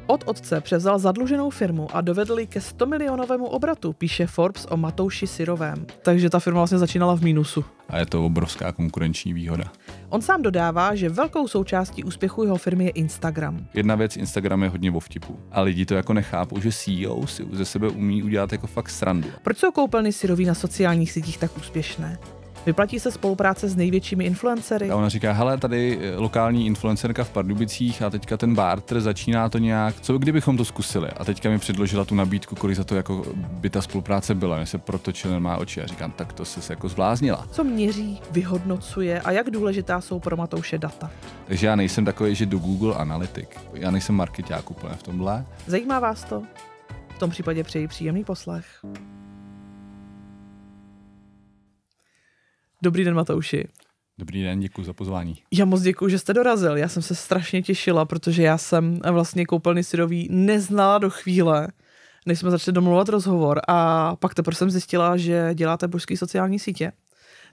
Od otce převzal zadluženou firmu a dovedl ji ke 100 milionovému obratu, píše Forbes o Matouši Syrovém. Takže ta firma vlastně začínala v mínusu. A je to obrovská konkurenční výhoda. On sám dodává, že velkou součástí úspěchu jeho firmy je Instagram. Jedna věc, Instagram je hodně o vtipu. A lidi to jako nechápou, že CEO si ze sebe umí udělat jako fakt srandu. Proč jsou koupelny Syrový na sociálních sítích tak úspěšné? Vyplatí se spolupráce s největšími influencery? A ona říká, hele, tady lokální influencerka v Pardubicích a teďka ten barter, začíná to nějak, co kdybychom to zkusili? A teďka mi předložila tu nabídku, kolik za to jako by ta spolupráce byla. Mě se protočily má oči a říkám, tak to se jako zvláznila. Co měří, vyhodnocuje a jak důležitá jsou pro Matouše data? Takže já nejsem takový, že do Google Analytic. Já nejsem markeťák úplně v tomhle. Zajímá vás to? V tom případě přeji příjemný poslech. Dobrý den, Matouši. Dobrý den, děkuji za pozvání. Já moc děkuji, že jste dorazil. Já jsem se strašně těšila, protože já jsem vlastně koupelny Syrový neznala do chvíle, než jsme začali domlouvat rozhovor a pak teprve jsem zjistila, že děláte božské sociální sítě.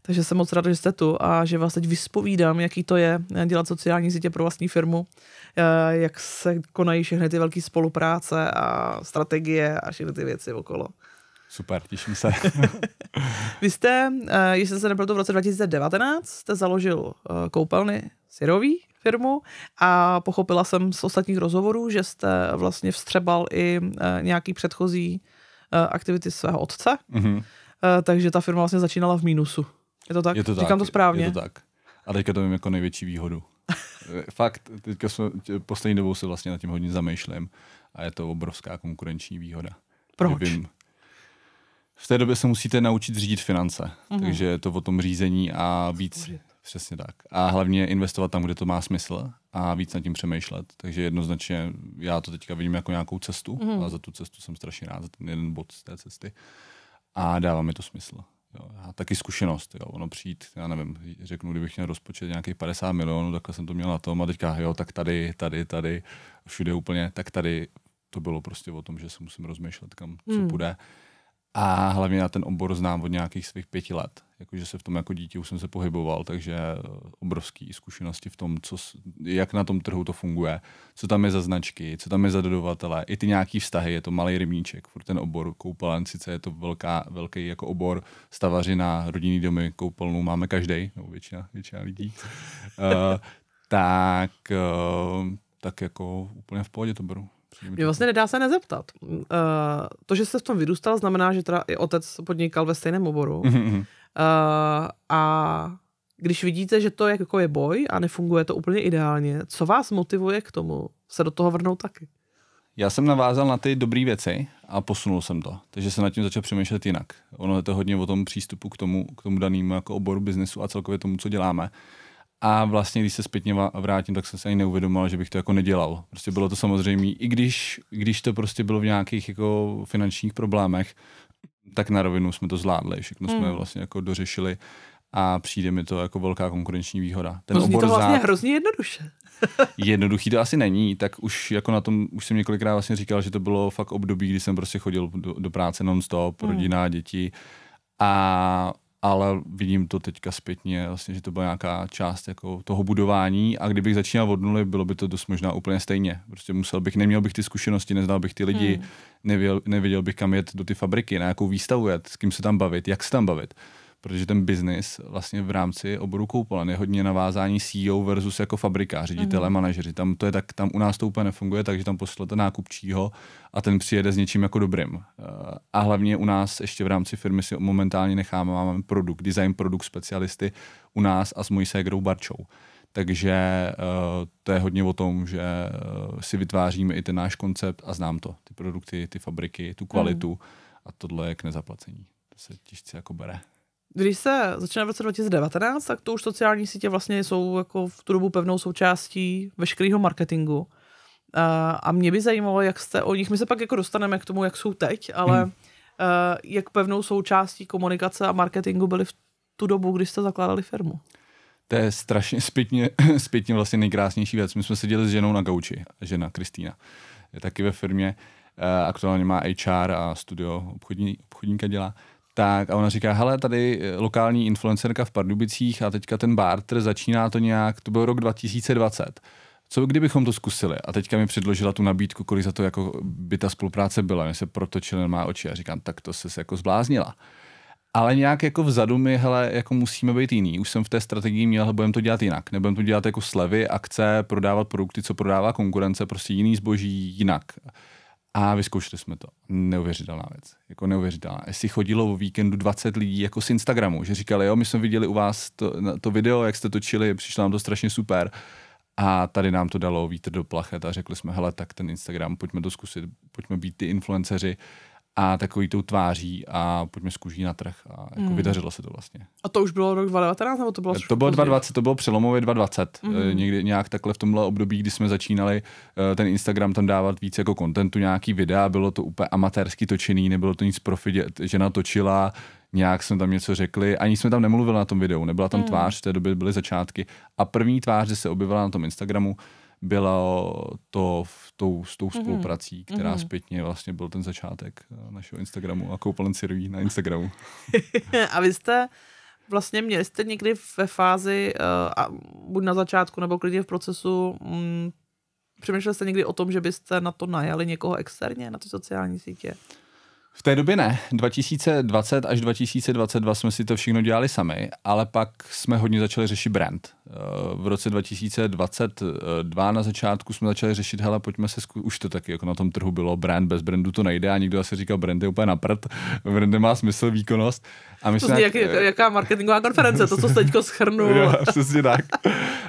Takže jsem moc ráda, že jste tu a že vás teď vyspovídám, jaký to je dělat sociální sítě pro vlastní firmu, jak se konají všechny ty velké spolupráce a strategie a všechny ty věci okolo. Super, těším se. Vy jste, jestli se nepletu, v roce 2019 jste založil koupelny Syrový firmu a pochopila jsem z ostatních rozhovorů, že jste vlastně vstřebal i nějaký předchozí aktivity svého otce, takže ta firma vlastně začínala v mínusu. Je to tak? Je to tak. Říkám to správně? Je to tak. A teďka to vím jako největší výhodu. Fakt, teďka poslední dobou se vlastně nad tím hodně zamýšlím a je to obrovská konkurenční výhoda. Proč? Vím, v té době se musíte naučit řídit finance, takže je to o tom řízení a víc, přesně tak. A hlavně investovat tam, kde to má smysl a víc nad tím přemýšlet. Takže jednoznačně já to teďka vidím jako nějakou cestu a za tu cestu jsem strašně rád, za ten jeden bod z té cesty. A dává mi to smysl. Jo, a taky zkušenost, jo, ono přijít, já nevím, řeknu, kdybych měl rozpočet nějakých 50 milionů, takhle jsem to měl na tom a teďka, jo, tak tady, všude úplně, tak tady to bylo prostě o tom, že se musím rozmýšlet, kam co půjde. A hlavně já ten obor znám od nějakých svých 5 let. Jakože se v tom jako dítě už jsem se pohyboval, takže obrovský zkušenosti v tom, jak na tom trhu to funguje, co tam je za značky, co tam je za dodavatele, i ty nějaký vztahy, je to malý rybníček. Furt ten obor koupelen, sice je to velký jako obor, stavařina, rodinný domy, koupelnu máme každej, no většina lidí. Tak jako úplně v pohodě to beru. Mě vlastně nedá se nezeptat. To, že jste v tom vyrůstal, znamená, že teda i otec podnikal ve stejném oboru. A když vidíte, že to jako je boj a nefunguje to úplně ideálně, co vás motivuje k tomu se do toho vrhnout taky? Já jsem navázal na ty dobré věci a posunul jsem to. Takže jsem nad tím začal přemýšlet jinak. Ono je to hodně o tom přístupu k tomu danému jako oboru biznesu a celkově tomu, co děláme. A vlastně, když se zpětně vrátím, tak jsem se ani neuvědomil, že bych to jako nedělal. Prostě bylo to samozřejmé, i když to prostě bylo v nějakých jako finančních problémech, tak na rovinu jsme to zvládli, všechno jsme vlastně jako dořešili a přijde mi to jako velká konkurenční výhoda. Ten obor to vlastně hrozně jednoduše. Jednoduchý to asi není, tak už jako na tom, už jsem několikrát vlastně říkal, že to bylo fakt období, kdy jsem prostě chodil do práce non-stop, rodina, děti ale vidím to teďka zpětně, vlastně, že to byla nějaká část jako toho budování a kdybych začínal od nuly, bylo by to dost možná úplně stejně. Prostě neměl bych ty zkušenosti, neznal bych ty lidi, nevěděl bych, kam jet do ty fabriky, na jakou výstavu jet, s kým se tam bavit, jak se tam bavit. Protože ten biznis vlastně v rámci oboru koupelen je hodně navázání CEO versus jako fabrika, ředitele, manažeři. Tam u nás to úplně nefunguje, takže tam pošlete nákupčího a ten přijede s něčím jako dobrým. A hlavně u nás ještě v rámci firmy si momentálně máme design produkt specialisty u nás a s mojí ségrou Barčou. Takže to je hodně o tom, že si vytváříme i ten náš koncept a znám to, ty produkty, ty fabriky, tu kvalitu a tohle je k nezaplacení. To se těžce jako bere. Když se začíná v roce 2019, tak to už sociální sítě vlastně jsou jako v tu dobu pevnou součástí veškerého marketingu. A mě by zajímalo, jak jste o nich, my se pak jako dostaneme k tomu, jak jsou teď, ale jak pevnou součástí komunikace a marketingu byly v tu dobu, když jste zakládali firmu. To je strašně zpětně vlastně nejkrásnější věc. My jsme seděli s ženou na gauči, žena Kristýna je taky ve firmě, aktuálně má HR a studio obchodníka dělá. Tak a ona říká, hele, tady lokální influencerka v Pardubicích a teďka ten barter, začíná to nějak, to byl rok 2020. co kdybychom to zkusili? A teďka mi předložila tu nabídku, kolik za to jako by ta spolupráce byla. Mě se protočily na má oči a říkám, tak to se jako zbláznila. Ale nějak jako vzadu mi, hele, jako musíme být jiný. Už jsem v té strategii měl, budeme to dělat jinak. Nebudeme to dělat jako slevy, akce, prodávat produkty, co prodává konkurence, prostě jiný zboží jinak. A vyzkoušeli jsme to. Neuvěřitelná věc. Jako neuvěřitelná. Jestli chodilo o víkendu 20 lidí jako z Instagramu, že říkali, jo, my jsme viděli u vás to video, jak jste točili, přišlo nám to strašně super. A tady nám to dalo vítr do plachet a řekli jsme, hele, tak ten Instagram, pojďme to zkusit, pojďme být ty influenceři a takový tou tváří a pojďme z kůží na trh. A jako vydařilo se to vlastně. A to už bylo rok 2019, nebo to bylo? To bylo 2020, to bylo přelomově 2020. Někdy nějak takhle v tomhle období, kdy jsme začínali ten Instagram tam dávat víc jako kontentu, nějaký videa, bylo to úplně amatérsky točený, nebylo to nic profi, žena točila, nějak jsme tam něco řekli, ani jsme tam nemluvili na tom videu, nebyla tam tvář, v té době byly začátky. A první tvář, že se objevila na tom Instagramu, bylo to s tou spoluprací, která zpětně vlastně byl ten začátek našeho Instagramu a koupelen Syrový na Instagramu. A vy jste vlastně měli jste někdy ve fázi, buď na začátku, nebo klidně v procesu, přemýšleli jste někdy o tom, že byste na to najali někoho externě, na ty sociální sítě? V té době ne. 2020 až 2022 jsme si to všechno dělali sami, ale pak jsme hodně začali řešit brand. V roce 2022 na začátku jsme začali řešit, hele, pojďme se už to taky jako na tom trhu bylo, brand, bez brandu to nejde a někdo asi říkal, brand je úplně na prd, brand má smysl, výkonnost. A my to zní jaká marketingová konference, to, co se teďko schrnu. Jo, přesně tak.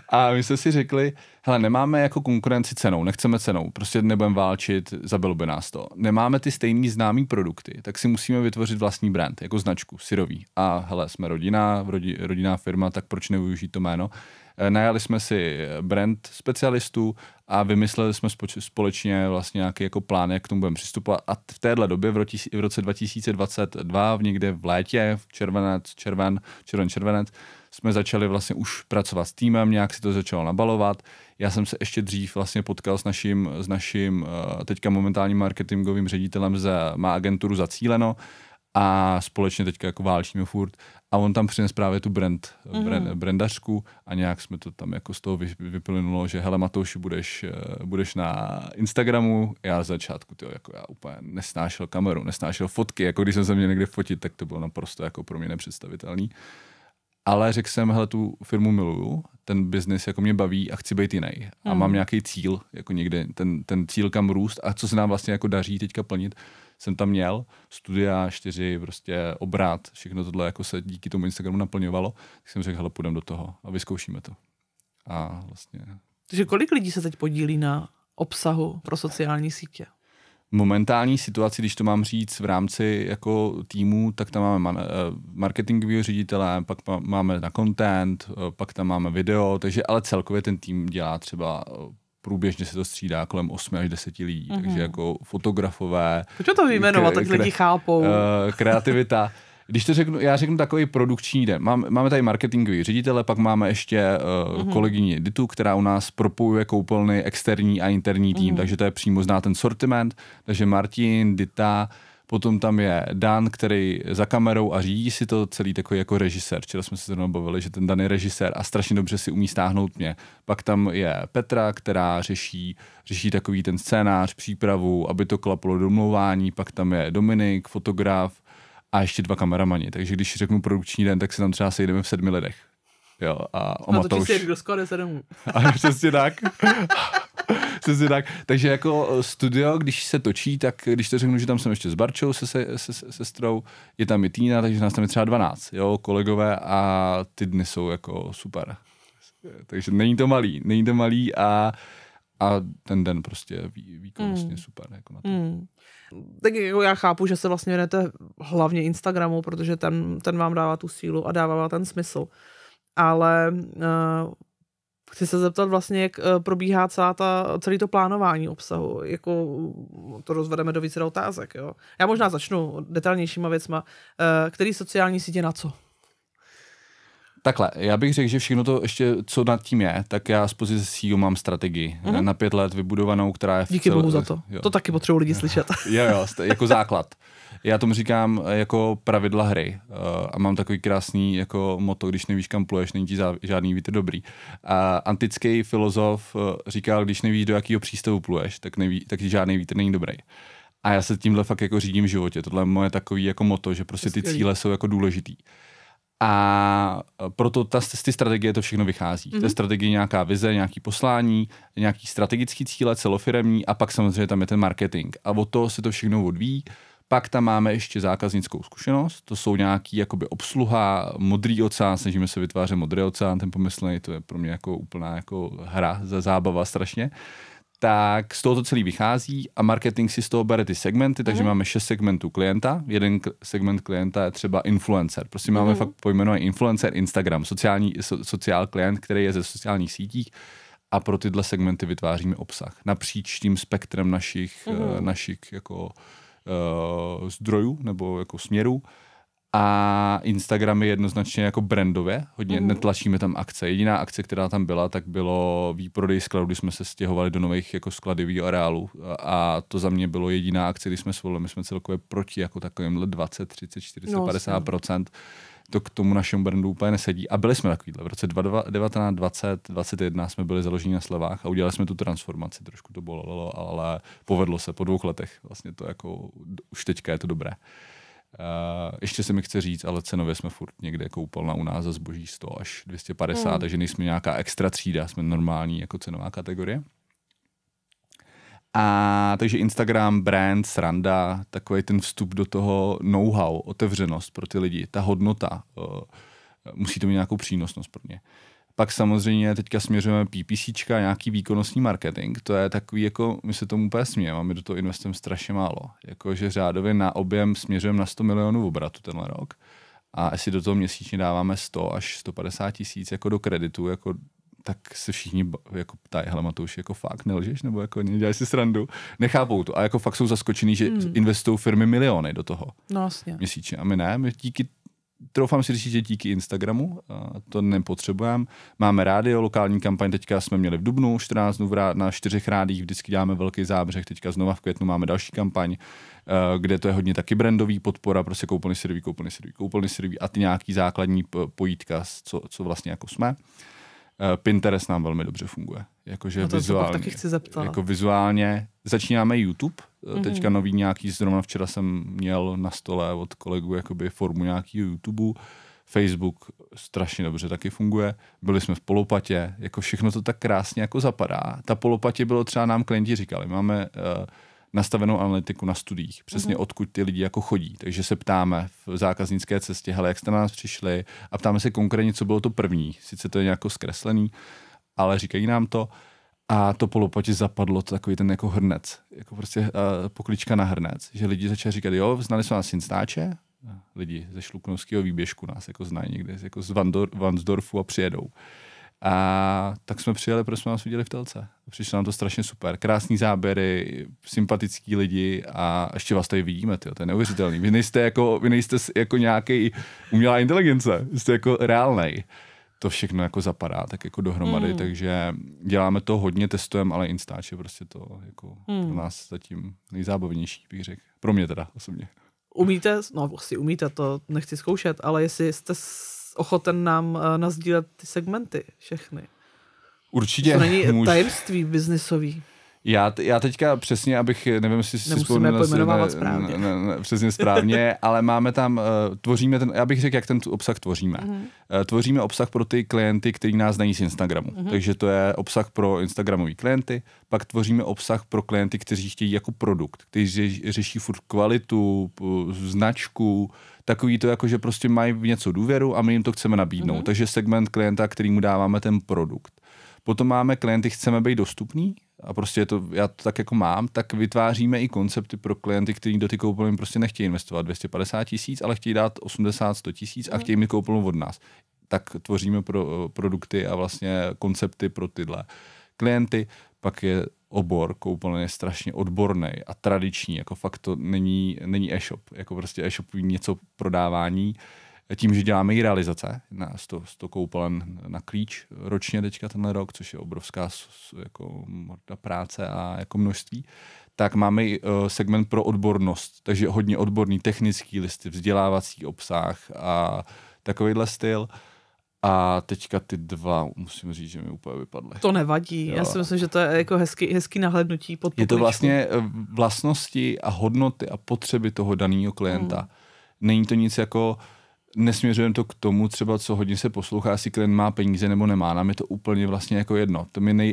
A my jsme si řekli, hele, nemáme jako konkurenci cenou, nechceme cenou, prostě nebudeme válčit, zabilo by nás to. Nemáme ty stejný známý produkty, tak si musíme vytvořit vlastní brand, jako značku, Syrový. A hele, jsme rodinná firma, tak proč nevyužít to jméno? Najali jsme si brand specialistů a vymysleli jsme společně vlastně nějaký jako plán, jak k tomu budeme přistupovat. A v téhle době, v roce 2022, někde v létě, v červenec, jsme začali vlastně už pracovat s týmem, nějak si to začalo nabalovat. Já jsem se ještě dřív vlastně potkal s naším teďka momentálním marketingovým ředitelem, má agenturu Zacíleno a společně teďka jako válčíme furt. A on tam přines právě tu brandařku a nějak jsme to tam jako z toho vyplynulo, že hele Matouši, budeš na Instagramu. Já z začátku jako já úplně nesnášel kameru, nesnášel fotky, jako když jsem se měl někde fotit, tak to bylo naprosto jako pro mě nepředstavitelný. Ale řekl jsem, hele, tu firmu miluju, ten biznis jako mě baví a chci být jiný. A mám nějaký cíl, jako někde ten cíl kam růst a co se nám vlastně jako daří teďka plnit. Jsem tam měl, studia 4, prostě obrat, všechno tohle jako se díky tomu Instagramu naplňovalo. Tak jsem řekl, hele, půjdeme do toho a vyzkoušíme to. A vlastně... Takže kolik lidí se teď podílí na obsahu pro sociální sítě? Momentální situaci, když to mám říct v rámci jako týmu, tak tam máme marketingového ředitele, pak máme na content, pak tam máme video, takže ale celkově ten tým dělá třeba průběžně se to střídá kolem 8 až 10 lidí, takže jako fotografové. Pojďme to vyjmenovat, tak lidi chápou. Kreativita. Když to řeknu, já řeknu takový produkční den. Máme tady marketingový ředitele, pak máme ještě kolegyni Ditu, která u nás propojuje koupelny, externí a interní tým, takže to je přímo zná ten sortiment, takže Martin, Dita, potom tam je Dan, který za kamerou a řídí si to celý takový jako režisér. Včera jsme se zrovna bavili, že ten Dan je režisér a strašně dobře si umí stáhnout mě. Pak tam je Petra, která řeší takový ten scénář, přípravu, aby to klaplo domlouvání, pak tam je Dominik, fotograf, a ještě 2 kameramani. Takže když řeknu produkční den, tak se tam třeba sejdeme v 7 lidech. Jo, a Matouš. To kdo skoro 7. Ale přesně tak. Přesně tak. Takže jako studio, když se točí, tak když to řeknu, že tam jsem ještě s Barčou, se sestrou, je tam i Týna, takže nás tam je třeba 12, jo, kolegové a ty dny jsou jako super. Takže není to malý a ten den prostě výkonnostně super. Jako na to. Tak jako já chápu, že se vlastně věnujete hlavně Instagramu, protože ten vám dává tu sílu a dává vám ten smysl. Ale chci se zeptat vlastně, jak probíhá celé to plánování obsahu. Jako to rozvedeme do více otázek. Jo? Já možná začnu detailnějšíma věcma. Který sociální sítě na co? Takhle, já bych řekl, že všechno to ještě, co nad tím je, tak já z pozice CEO mám strategii na 5 let vybudovanou, která je... Díky bohu za to. Jo. To taky potřebuji lidi slyšet. Jo, jako základ. Já tomu říkám jako pravidla hry a mám takový krásný jako motto, když nevíš, kam pluješ, není ti žádný vítr dobrý. A antický filozof říkal, když nevíš, do jakého přístavu pluješ, tak ti žádný vítr není dobrý. A já se tímhle fakt jako řídím v životě. Tohle je moje takový jako motto, že prostě ty cíle jsou jako důležitý. A proto z ty strategie to všechno vychází. To je strategie nějaká vize, nějaký poslání, nějaký strategický cíle, celofiremní a pak samozřejmě tam je ten marketing. A od toho se to všechno odvíjí. Pak tam máme ještě zákaznickou zkušenost, to jsou nějaký jakoby obsluha, modrý oceán, snažíme se vytvářet modrý oceán, ten pomyslný, to je pro mě jako úplná jako hra, zábava strašně. Tak z toho to celý vychází a marketing si z toho bere ty segmenty, takže máme 6 segmentů klienta. Jeden segment klienta je třeba influencer. Prostě máme fakt pojmenovaný influencer, Instagram, sociál klient, který je ze sociálních sítích a pro tyhle segmenty vytváříme obsah napříč tím spektrem našich jako zdrojů nebo jako směrů. A Instagram je jednoznačně jako brandově, hodně netlačíme tam akce. Jediná akce, která tam byla, tak bylo výprodej skladu, kdy jsme se stěhovali do nových jako skladových areálů a to za mě bylo jediná akce, kdy jsme svolili. My jsme celkově proti jako takovýmhle 20, 30, 40, 50%. To k tomu našemu brandu úplně nesedí. A byli jsme takovýhle. V roce 2019, 20, 21 jsme byli založeni na slevách a udělali jsme tu transformaci. Trošku to bolelo, ale povedlo se po 2 letech. Vlastně to jako, už teďka je to dobré. Ještě se mi chce říct, ale cenově jsme furt někde koupelna u nás za zboží 100 až 250, takže nejsme nějaká extra třída, jsme normální jako cenová kategorie. A takže Instagram, brand, sranda, takový ten vstup do toho know-how, otevřenost pro ty lidi, ta hodnota, musí to mít nějakou přínosnost pro ně. Pak samozřejmě teďka směřujeme PPCčka, nějaký výkonnostní marketing, to je takový jako, my se tomu úplně smějeme a my do toho investujeme strašně málo. Jakože řádově na objem směřujeme na 100 milionů obratu tenhle rok a jestli do toho měsíčně dáváme 100 až 150 tisíc jako do kreditu, jako tak se všichni jako ptají, hele Matouš, jako fakt nelžeš, nebo jako neděláš si srandu, nechápou to a jako fakt jsou zaskočený, že investují firmy miliony do toho měsíčně a my ne, my troufám si říct, že díky Instagramu, to nepotřebujeme. Máme rádio, lokální kampaň, teďka jsme měli v dubnu, 14 dnů na 4 rádích, vždycky děláme velký zábřeh, teďka znova v květnu máme další kampaň, kde to je hodně taky brandový podpora, prostě koupelny sirví a ty nějaký základní pojítka, co vlastně jako jsme. Pinterest nám velmi dobře funguje. Jakože vizuálně, taky chci zeptat. Jako vizuálně začínáme YouTube. Teďka nový nějaký, zrovna včera jsem měl na stole od kolegu jakoby formu nějakého YouTube. Facebook strašně dobře taky funguje. Byli jsme v Polopatě, jako všechno to tak krásně jako zapadá. Ta Polopatě bylo třeba nám klienti říkali, máme nastavenou analytiku na studiích, přesně odkud ty lidi jako chodí. Takže se ptáme v zákaznické cestě, hele, jak jste na nás přišli a ptáme se konkrétně, co bylo to první. Sice to je nějak zkreslený, ale říkají nám to. A to Polopatě zapadlo to takový ten jako hrnec, jako prostě poklička na hrnec, že lidi začali říkat, jo, znali jsme nás Instače, lidi ze Šluknovského výběžku nás jako znají někde, jako z Vansdorfu a přijedou. A tak jsme přijeli, protože jsme vás viděli v telce. Přišlo nám to strašně super. Krásný záběry, sympatický lidi a ještě vás tady vidíme, tyjo, to je neuvěřitelný. Vy nejste jako nějaký umělá inteligence, jste jako reálnej. To všechno jako zapadá tak jako dohromady, takže děláme to hodně, testujeme, ale Instač je prostě to jako pro nás zatím nejzábavnější, bych řekl. Pro mě teda osobně. Umíte, no asi umíte, to nechci zkoušet, ale jestli jste ochoten nám nasdílet ty segmenty všechny. Určitě. To není tajemství biznisový. Já teďka přesně, abych, nevím, jestli si nemusíme pojmenovávat správně. Ne, přesně správně, ale máme tam, tvoříme ten, já bych řekl, jak ten obsah tvoříme. Tvoříme obsah pro ty klienty, kteří nás znají z Instagramu. Takže to je obsah pro Instagramový klienty, pak tvoříme obsah pro klienty, kteří chtějí jako produkt, kteří řeší furt kvalitu, značku, takový to jako, že prostě mají v něco důvěru a my jim to chceme nabídnout. Takže segment klienta, kterýmu dáváme ten produkt. Potom máme klienty, chceme být dostupný a prostě já to tak jako mám, tak vytváříme i koncepty pro klienty, kteří do ty koupelny prostě nechtějí investovat 250 tisíc, ale chtějí dát 80-100 tisíc a chtějí mít koupelnu od nás. Tak tvoříme produkty a vlastně koncepty pro tyhle klienty. Pak je obor koupelny je strašně odborný a tradiční, jako fakt to není e-shop, jako prostě e-shop něco prodávání. tím, že děláme i realizace na 100 koupelen na klíč ročně teďka tenhle rok, což je obrovská jako práce a jako množství, tak máme i segment pro odbornost, takže hodně odborný technický listy, vzdělávací obsah a takovýhle styl. A teďka ty dva, musím říct, že mi úplně vypadly. To nevadí, já si myslím, že to je jako hezký nahlédnutí pod Je to vlastně vlastnosti a hodnoty a potřeby toho daného klienta. Není to nic jako, nesměřujeme to k tomu třeba, co hodně se poslouchá, jestli klient má peníze nebo nemá. Nám je to úplně vlastně jako jedno.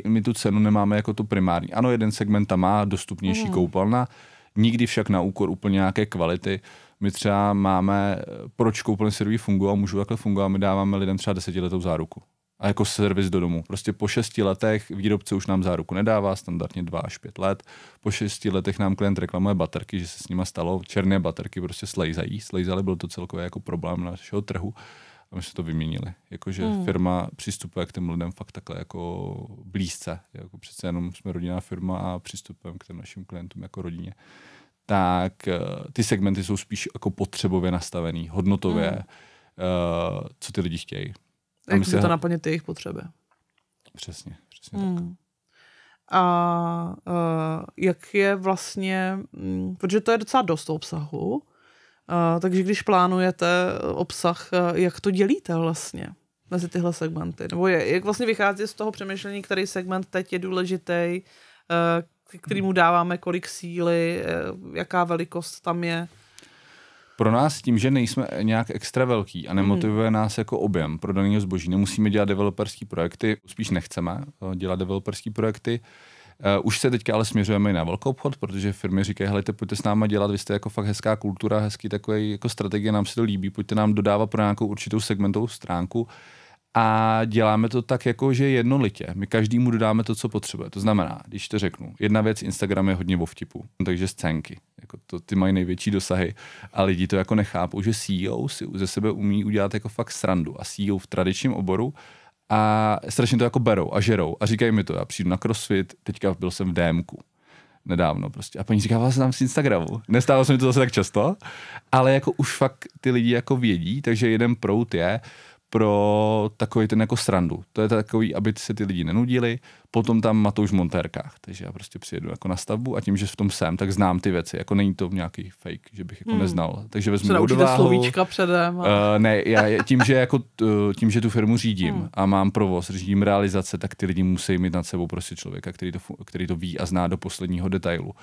My tu cenu nemáme jako to primární. Ano, jeden segment tam má dostupnější koupelna, nikdy však na úkor úplně nějaké kvality. My třeba máme, proč koupelny serví fungují a můžou takhle fungovat, my dáváme lidem třeba 10letou záruku. A jako servis do domu. Prostě po 6 letech výrobce už nám záruku nedává, standardně 2 až 5 let. Po 6 letech nám klient reklamuje baterky, že se s nima stalo, černé baterky prostě slejzaly, byl to celkově jako problém našeho trhu. A my jsme to vyměnili. Jakože firma přistupuje k těm lidem fakt takhle jako blízce. Jako přece jenom jsme rodinná firma a přistupujeme k těm našim klientům jako rodině. Tak ty segmenty jsou spíš jako potřebově nastavený, hodnotově, co ty lidi chtějí. Jak může to naplnit jejich potřeby. Přesně tak. A jak je vlastně, protože to je docela dost obsahu, takže když plánujete obsah, jak to dělíte vlastně mezi tyhle segmenty? Nebo jak vlastně vychází z toho přemýšlení, který segment teď je důležitý, kterému dáváme kolik síly, jaká velikost tam je? Pro nás tím, že nejsme nějak extra velký a nemotivuje nás jako objem pro daného zboží, nemusíme dělat developerský projekty, spíš nechceme dělat developerský projekty. Už se teďka ale směřujeme i na velkou obchod, protože firmy říkají, helejte, pojďte s náma dělat, vy jste jako fakt hezká kultura, hezký takový jako strategie, nám se to líbí, pojďte nám dodávat pro nějakou určitou segmentovou stránku. A děláme to tak jako, že jednolitě. My každému dodáme to, co potřebuje. To znamená, když to řeknu, jedna věc, Instagram je hodně o vtipu, takže scénky. Jako ty mají největší dosahy a lidi to jako nechápou, že CEO si ze sebe umí udělat jako fakt srandu a CEO v tradičním oboru a strašně to jako berou a žerou a říkají mi to, já přijdu na CrossFit, teďka byl jsem v DMku nedávno prostě. A paní říká, vás znám z Instagramu. Nestávalo se mi to zase tak často, ale jako už fakt ty lidi jako vědí, takže jeden proud je pro takový ten jako srandu. To je takový, aby se ty lidi nenudili. Potom tam Matouš v montérkách, takže já prostě přijedu jako na stavbu a tím, že v tom jsem, tak znám ty věci. Jako není to nějaký fake, že bych jako neznal. Takže vezmu vodováhu. Slovíčka předem. Ne, já tím, že tu firmu řídím a mám provoz, řídím realizace, tak ty lidi musí mít nad sebou prostě člověka, který to ví a zná do posledního detailu.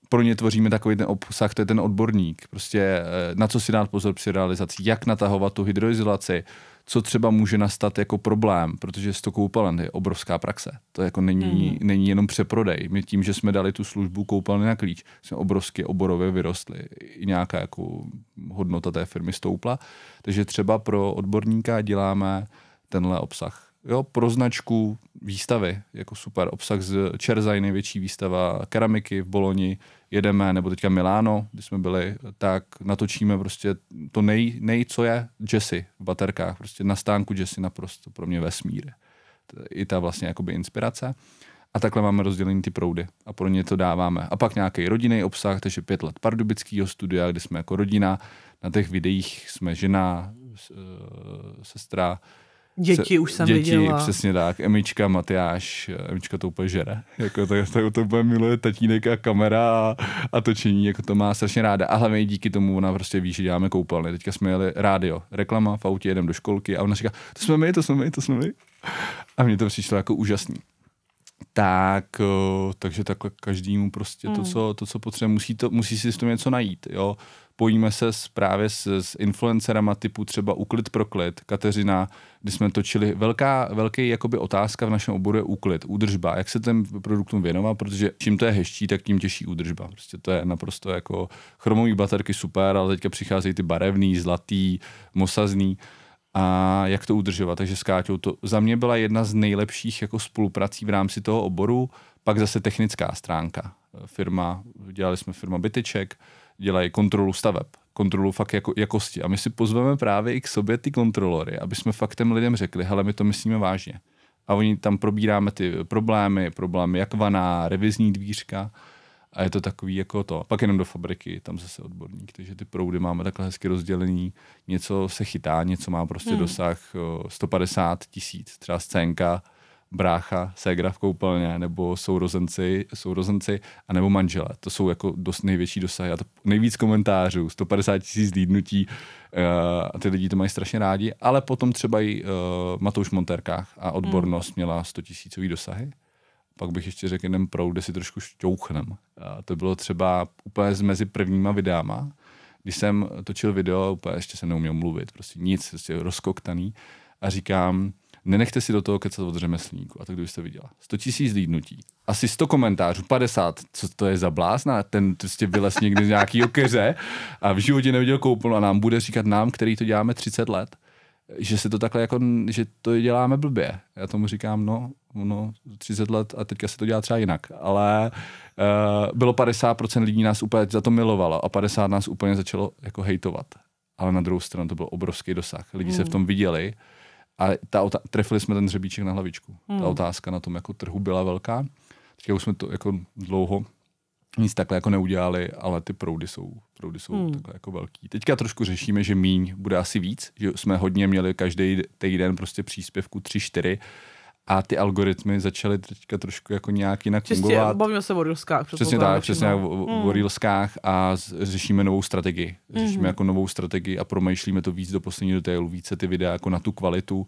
Pro ně tvoříme takový ten obsah, to je ten odborník, prostě na co si dát pozor při realizaci, jak natahovat tu hydroizolaci, co třeba může nastat jako problém, protože 100 koupelen je obrovská praxe. To jako není jenom přeprodej. My tím, že jsme dali tu službu koupelny na klíč, jsme obrovsky oborově vyrostli. I nějaká jako hodnota té firmy stoupla. Takže třeba pro odborníka děláme tenhle obsah. Jo, pro značku výstavy, jako super obsah z Čerzaj, největší výstava keramiky v Boloni, jedeme, nebo teďka Miláno, kdy jsme byli, tak natočíme prostě to co je Jessie v baterkách, prostě na stánku Jessie naprosto pro mě vesmír. I ta vlastně jakoby inspirace. A takhle máme rozdělený ty proudy a pro ně to dáváme. A pak nějaký rodinný obsah, takže 5 let pardubického studia, kde jsme jako rodina, na těch videích jsme žena, sestra, Děti už jsem viděla. Přesně tak. Emička, Matyáš, Emička to úplně žere. Jako to úplně miluje tatínek a kamera a točení, jako to má strašně ráda. A hlavně díky tomu ona prostě ví, že děláme koupelny. Teďka jsme jeli rádio, reklama, v autě jedem do školky a ona říká, to jsme my. A mně to přišlo jako úžasný. Takže takhle každému prostě to, co potřebuje, musí si s tom něco najít, jo. Pojíme se právě s influencerama typu třeba Úklid pro klid, Kateřina, kdy jsme točili velký jakoby otázka v našem oboru je úklid, údržba, jak se těm produktům věnovat, protože čím to je hezčí, tak tím těžší údržba. Prostě to je naprosto jako chromový baterky super, ale teďka přicházejí ty barevný, zlatý, mosazný. A jak to udržovat. Takže s Káťou to za mě byla jedna z nejlepších jako spoluprací v rámci toho oboru, pak zase technická stránka. Dělali jsme firma Byteček, dělají kontrolu staveb, kontrolu fakt jako jakosti. A my si pozveme právě i k sobě ty kontrolory, aby jsme fakt těm lidem řekli, hele, my to myslíme vážně. A oni tam probíráme ty problémy jak vana, revizní dvířka A je to takový jako to. Pak jenom do fabriky, tam zase odborník. Takže ty proudy máme takhle hezky rozdělený. Něco se chytá, něco má prostě dosah 150 000, třeba scénka, brácha, ségra v koupelně, nebo sourozenci, a nebo manžele. To jsou jako dost největší dosahy. A to nejvíc komentářů, 150 000 zlídnutí, a ty lidi to mají strašně rádi, ale potom třeba i Matouš v montérkách a odbornost měla 100 000 dosahy. Pak bych ještě řekl jeden proud, kde si trošku šťouchnem. A to bylo třeba úplně mezi prvníma videama, když jsem točil video, úplně ještě jsem neuměl mluvit, prostě nic, prostě rozkoktaný, a říkám, nenechte si do toho kecat od řemeslníku. A tak kdybyste viděla. 100 000 zlídnutí. Asi 100 komentářů, 50. Co to je za blázna? Ten prostě vylez někdy z nějakýho keře a v životě neviděl koupelnu a nám bude říkat který to děláme 30 let, že se to takhle jako, že to děláme blbě. Já tomu říkám, no 30 let a teďka se to dělá třeba jinak. Ale bylo 50% lidí nás úplně za to milovalo a 50 nás úplně začalo jako hejtovat. Ale na druhou stranu to byl obrovský dosah. Lidi se v tom viděli. A trefili jsme ten hřebíček na hlavičku. Ta otázka na tom jako trhu byla velká. Teďka už jsme to jako dlouho nic takhle jako neudělali, ale ty proudy jsou takhle jako velký. Teďka trošku řešíme, že míň bude asi víc, že jsme hodně měli každý týden prostě příspěvku 3-4 a ty algoritmy začaly teďka trošku jako nějak jinak fungovat. Bavíme se o reelskách. Přesně tak, přesně o reelskách a řešíme novou strategii. Řešíme jako novou strategii a promýšlíme to víc do posledního detailu, více ty videa jako na tu kvalitu.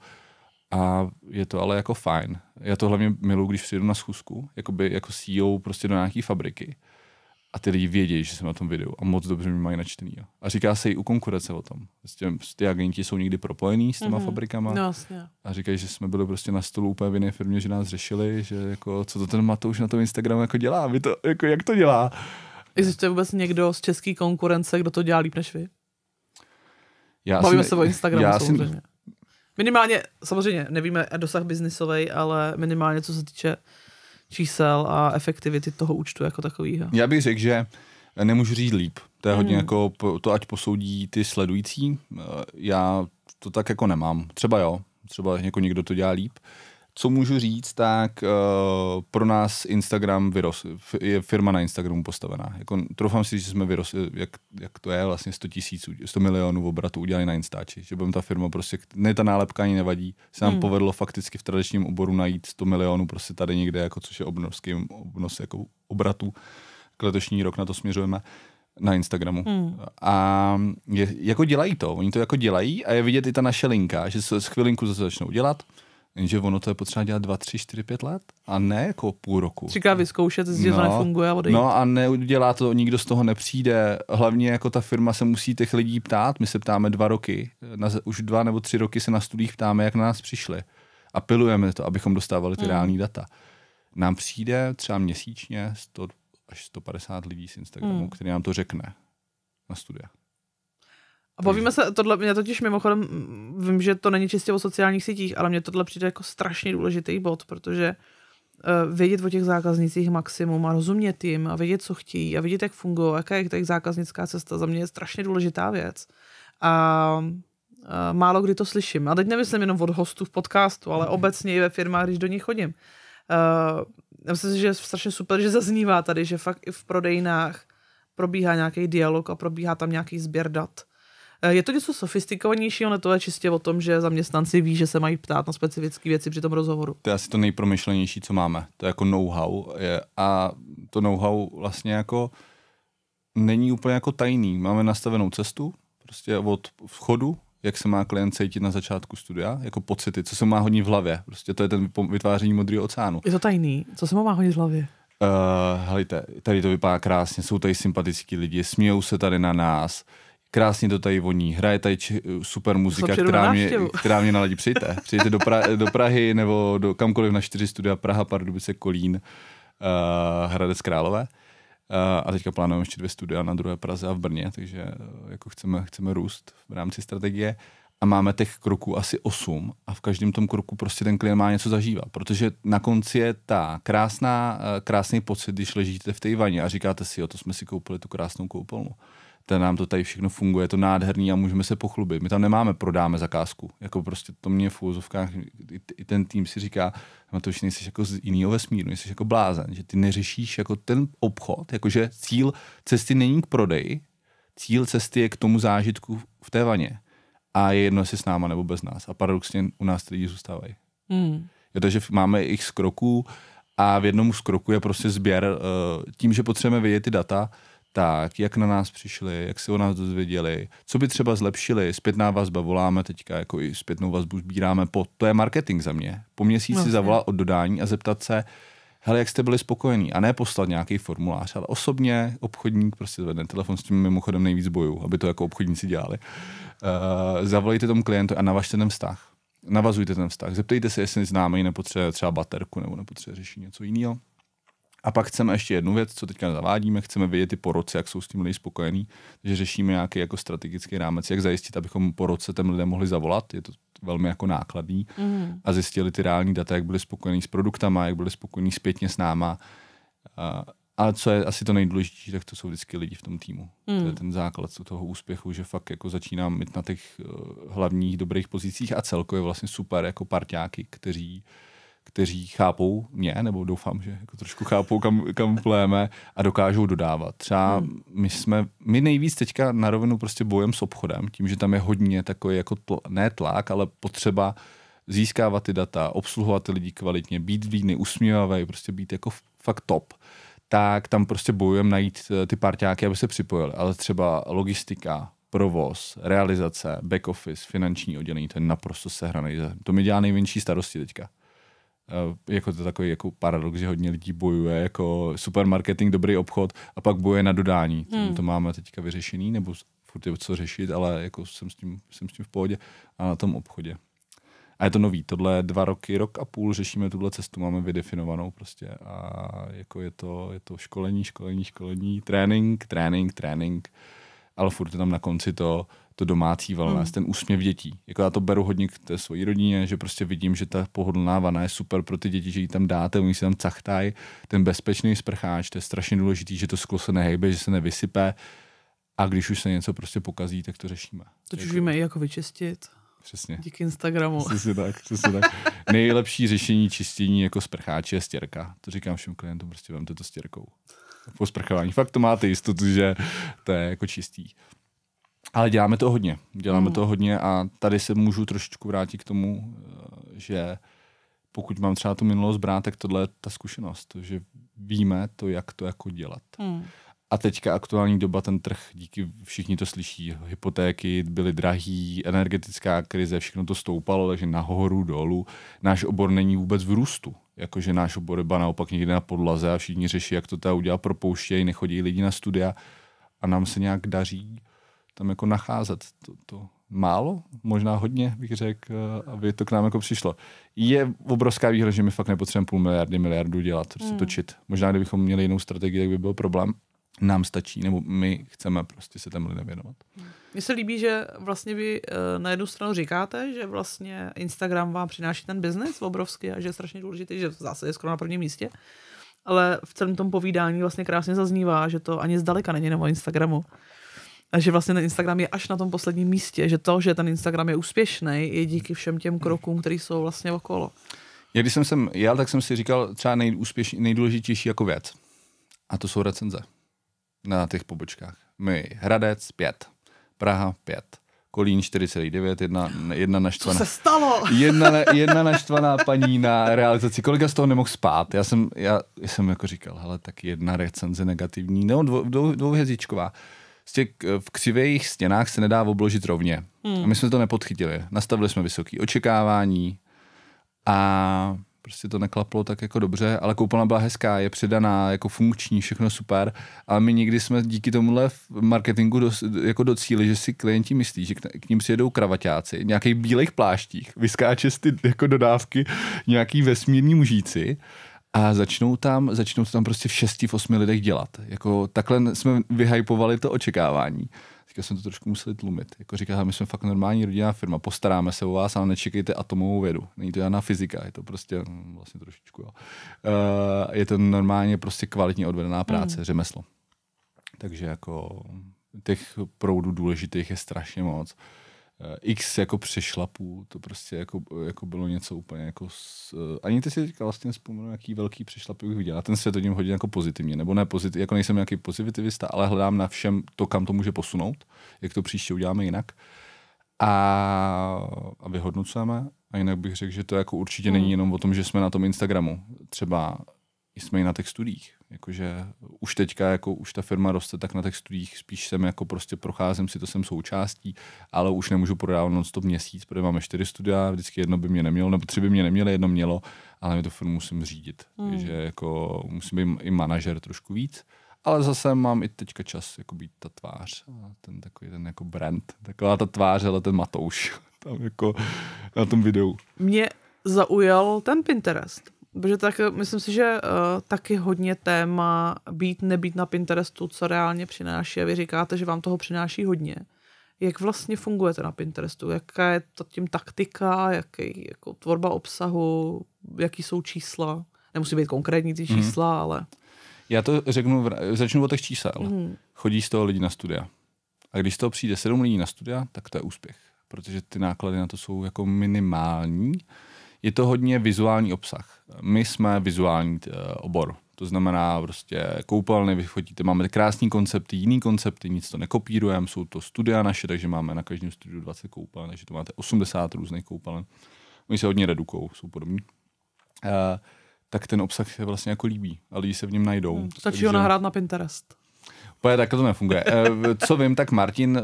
A je to ale jako fajn. Já to hlavně miluji, když přijdu na schůzku, jako CEO prostě do nějaký fabriky. A ty lidi vědí, že jsem na tom videu a moc dobře mě mají načtený. Jo. A říká se i u konkurence o tom. Ty agenti jsou někdy propojení s těma fabrikama. No, jasně. A říkají, že jsme byli prostě na stolu úplně v jiné firmě, že nás řešili, že jako, co to ten Matouš na tom Instagramu jako dělá, jako, jak to dělá. Existuje vůbec někdo z české konkurence, kdo to dělá líp než vy? Bavíme se o Instagramu samozřejmě. Minimálně, samozřejmě nevíme dosah biznisovej, ale minimálně co se týče čísel a efektivity toho účtu jako takovýho. Já bych řekl, že nemůžu říct líp. To je hodně jako, to ať posoudí ty sledující. Já to tak jako nemám. Třeba jo, třeba jako někdo to dělá líp. Co můžu říct, tak pro nás Instagram je firma na Instagramu postavená. Jako, troufám si, že jsme vyrostli, jak to je vlastně 100 milionů obratu udělali na Instači. Že budeme ta firma prostě, ta nálepka ani nevadí. Se nám povedlo fakticky v tradičním oboru najít 100 milionů prostě tady někde, jako, což je obnos jako obratu. Letošní rok na to směřujeme na Instagramu. A jako dělají to. Oni to jako dělají a je vidět i ta naše linka, že se chvilinku zase začnou dělat. Jenže ono to je potřeba dělat 2, 3, 4, 5 let a ne jako půl roku. Říká vyzkoušet, že to nefunguje a odejít. No a neudělá to, nikdo z toho nepřijde. Hlavně jako ta firma se musí těch lidí ptát. My se ptáme 2 roky. Už 2 nebo 3 roky se na studiích ptáme, jak na nás přišli. A pilujeme to, abychom dostávali ty reální data. Nám přijde třeba měsíčně 100 až 150 lidí z Instagramu, který nám to řekne na studia. A bavíme se, mě totiž mimochodem, vím, že to není čistě o sociálních sítích, ale mně tohle přijde jako strašně důležitý bod, protože vědět o těch zákaznicích maximum a rozumět jim a vědět, co chtějí a vědět, jak fungují, jaká je jejich zákaznická cesta, za mě je strašně důležitá věc. A málo kdy to slyším. A teď nemyslím jenom od hostů v podcastu, ale obecně i ve firmách, když do nich chodím. Já myslím, že je strašně super, že zaznívá tady, že fakt i v prodejnách probíhá nějaký dialog a probíhá tam nějaký sběr dat. Je to něco sofistikovanějšího, ale to je čistě o tom, že zaměstnanci ví, že se mají ptát na specifické věci při tom rozhovoru. To je asi to nejpromyšlenější, co máme. To je jako know-how. A to know-how vlastně jako není úplně jako tajný. Máme nastavenou cestu, prostě od vchodu, jak se má klient cítit na začátku studia, jako pocity, co se má hodně v hlavě. Prostě to je ten vytváření modrého oceánu. Je to tajný? Co se má hodně v hlavě? Helejte, tady to vypadá krásně, jsou tady sympatický lidi, smějou se tady na nás, krásně to tady voní, hraje tady super muzika, která mě naladí. Přijďte do Prahy nebo do kamkoliv na 4 studia, Praha, Pardubice, Kolín, Hradec Králové. A teďka plánujeme ještě 2 studia na druhé Praze a v Brně, takže jako chceme růst v rámci strategie. A máme těch kroků asi 8 a v každém tom kroku prostě ten klient má něco zažívat, protože na konci je ta krásný pocit, když ležíte v té vaně a říkáte si, jo, to jsme si koupili tu krásnou koupelnu. nám to tady všechno funguje, je to nádherný a můžeme se pochlubit. My tam nemáme prodáme zakázku. Jako prostě to mě v úvozovkách i ten tým si říká, to už nejsi jako z jiného vesmíru, nejsi jako blázen, že ty neřešíš jako ten obchod, jakože cíl cesty není k prodeji, cíl cesty je k tomu zážitku v té vaně. A je jedno, jestli s náma nebo bez nás. A paradoxně u nás ty lidi zůstávají. Takže máme x kroků a v jednom z kroků je prostě sběr tím, že potřebujeme vědět ty data, tak jak na nás přišli, jak se o nás dozvěděli, co by třeba zlepšili, zpětná vazba voláme teďka, jako i zpětnou vazbu sbíráme, to je marketing za mě. Po měsíci zavolat od dodání a zeptat se, hele, jak jste byli spokojení, a ne poslat nějaký formulář, ale osobně obchodník prostě zvedne telefon, s tím mimochodem nejvíc bojuju, aby to jako obchodníci dělali. Zavolejte tomu klientu a navažte ten vztah. Navazujte ten vztah. Zeptejte se, jestli známý nepotřebuje třeba baterku nebo nepotřebuje řešit něco jiného. A pak chceme ještě jednu věc, co teďka zavádíme, chceme vědět i po roce, jak jsou s tím lidi spokojení, takže řešíme nějaký jako strategický rámec, jak zajistit, abychom po roce těm lidem mohli zavolat, je to velmi jako nákladný, a zjistili ty reální data, jak byli spokojení s produktama, jak byli spokojení zpětně s náma. Ale co je asi to nejdůležitější, tak to jsou vždycky lidi v tom týmu. To je ten základ toho úspěchu, že fakt jako začínám mít na těch hlavních dobrých pozicích a celkově vlastně super jako parťáky, kteří chápou mě, nebo doufám, že jako trošku chápou, kam pléme a dokážou dodávat. Třeba my nejvíc teďka na rovinu prostě bojem s obchodem, tím, že tam je hodně takový jako ne tlak, ale potřeba získávat ty data, obsluhovat ty lidi kvalitně, být vlídný, usmívavý, prostě být jako fakt top. Tak tam prostě bojujeme najít ty parťáky, aby se připojili. Ale třeba logistika, provoz, realizace, back office, finanční oddělení, to je naprosto sehraný. To mi dělá největší starosti teďka. Jako to takový jako paradox, že hodně lidí bojuje jako supermarketing, dobrý obchod a pak bojuje na dodání. To máme teďka vyřešený, nebo furt je co řešit, ale jako jsem s tím v pohodě a na tom obchodě. A je to nový, tohle 2 roky, rok a půl řešíme tuhle cestu, máme vydefinovanou prostě a jako je to školení, trénink, ale furt je tam na konci to domácí wellness, ten úsměv dětí. Jako já to beru hodně k té svojí rodině, že prostě vidím, že ta pohodlná vana je super pro ty děti, že ji tam dáte, oni si tam cachtají, ten bezpečný sprcháč, to je strašně důležitý, že to sklo se nehejbe, že se nevysype a když už se něco prostě pokazí, tak to řešíme. To už víme i jako vyčistit. Přesně. Díky Instagramu. Přesně tak. Nejlepší řešení čistění jako sprcháče je stěrka. To říkám všem klientům, prostě vemte to stěrkou. Po sprchování. Fakt to máte jistotu, že to je jako čistý. Ale děláme to hodně a tady se můžu trošičku vrátit k tomu, že pokud mám třeba tu minulost brát, tak tohle je ta zkušenost, že víme to, jak to jako dělat. A teďka aktuální doba, ten trh, díky všichni to slyší, hypotéky byly drahý, energetická krize, všechno to stoupalo, takže nahoru, dolů. Náš obor není vůbec v růstu. Jakože náš obor je naopak někde na podlaze a všichni řeší, jak to teda udělat, propouštějí, nechodí lidi na studia a nám se nějak daří tam jako nacházet to málo, možná hodně, bych řekl, aby to k nám jako přišlo. Je obrovská výhoda, že my fakt nepotřebujeme 500 miliardu dělat, prostě točit. Možná, kdybychom měli jinou strategii, tak by byl problém. Nám stačí, nebo my chceme prostě se tam lidem věnovat. Mně se líbí, že vlastně vy na jednu stranu říkáte, že vlastně Instagram vám přináší ten biznes obrovský a že je strašně důležitý, že v zásadě je skoro na prvním místě, ale v celém tom povídání vlastně krásně zaznívá, že to ani zdaleka není jenom o Instagramu. A že vlastně ten Instagram je až na tom posledním místě, že to, že ten Instagram je úspěšný, je díky všem těm krokům, které jsou vlastně okolo. Já když jsem sem jel, tak jsem si říkal třeba nejdůležitější jako věc. A to jsou recenze na těch pobočkách. Hradec 5, Praha 5, Kolín 4,9, jedna naštvaná. Co se stalo? Jedna naštvaná paní na realizaci. Kolika z toho nemohl spát? Já jsem jako říkal, hele, tak jedna recenze negativní, dvouhvězdičková. V křivých stěnách se nedá obložit rovně. A my jsme to nepodchytili. Nastavili jsme vysoké očekávání a prostě to neklaplo tak jako dobře, ale koupelna byla hezká, je předaná, jako funkční, všechno super. Ale my nikdy jsme díky tomuhle marketingu docílili, že si klienti myslí, že k ním přijedou kravaťáci, nějakých bílých pláštích, vyskáče z ty jako dodávky, nějaký vesmírní mužíci a začnou to tam prostě v 6-8 lidech dělat. Jako takhle jsme vyhypovali to očekávání. Teďka jsme to trošku museli tlumit. Jako říká, my jsme fakt normální rodinná firma, postaráme se o vás, ale nečekejte atomovou vědu. Není to žádná fyzika, je to prostě vlastně trošičku, jo. Je to normálně prostě kvalitně odvedená práce, řemeslo. Takže jako těch proudů důležitých je strašně moc. X jako přešlapů, to prostě jako bylo něco úplně jako... Ani ty si říkal vlastně vzpomenu, jaký velký přešlapy bych viděl. A ten svět hodím hodně jako pozitivně, nebo ne pozitivně, jako nejsem nějaký pozitivista, ale hledám na všem to, kam to může posunout, jak to příště uděláme jinak. A vyhodnocujeme. A jinak bych řekl, že to jako určitě není jenom o tom, že jsme na tom Instagramu. Třeba jsme i na těch studiích. Jakože už teďka, jako už ta firma roste, tak na těch studiích spíš jsem jako prostě procházím si, to jsem součástí, ale už nemůžu prodávat non-stop měsíc, protože máme 4 studia, vždycky jedno by mě nemělo, nebo 3 by mě nemělo, jedno mělo, ale my tu firmu musím řídit. Takže jako musím být i manažer trošku víc. Ale zase mám i teďka čas jako být ta tvář, ten takový ten jako brand, taková ta tvář, ale ten Matouš tam jako na tom videu. Mě zaujal ten Pinterest, protože tak myslím si, že taky hodně téma být, nebýt na Pinterestu, co reálně přináší a vy říkáte, že vám toho přináší hodně. Jak vlastně fungujete na Pinterestu? Jaká je to tím taktika, jaký jako tvorba obsahu, jaký jsou čísla? Nemusí být konkrétní ty čísla, ale... Já to začnu od těch čísel. Chodí z toho lidi na studia. A když z toho přijde 7 lidí na studia, tak to je úspěch. Protože ty náklady na to jsou jako minimální. Je to hodně vizuální obsah. My jsme vizuální obor. To znamená prostě koupelny, vy chodíte, máme krásný koncepty, jiný koncepty, nic to nekopírujeme, jsou to studia naše, takže máme na každém studiu 20 koupelen, takže to máte 80 různých koupelen. Oni se hodně redukujou, jsou podobní. Tak ten obsah se vlastně jako líbí a lidi se v něm najdou. Stačí ho nahrát na Pinterest. Úplně tak to nefunguje. Co vím, tak Martin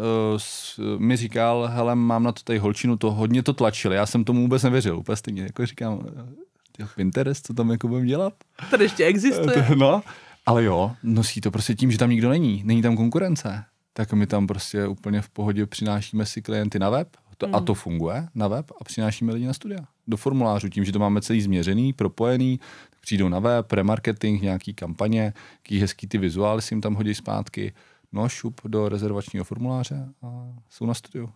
mi říkal, hele, mám na to tady holčinu, to hodně to tlačili, já jsem tomu vůbec nevěřil, úplně stejně, jako říkám, Pinterest, co tam jako budeme dělat? Tady ještě existuje. No, ale jo, nosí to prostě tím, že tam nikdo není tam konkurence, tak my tam prostě úplně v pohodě přinášíme si klienty na web, a to funguje na web a přinášíme lidi na studia. Do formulářů, tím, že to máme celý změřený, propojený, tak přijdou na web, remarketing, nějaký kampaně, jaký hezký ty vizuály si jim tam hodí zpátky, no šup do rezervačního formuláře a jsou na studiu.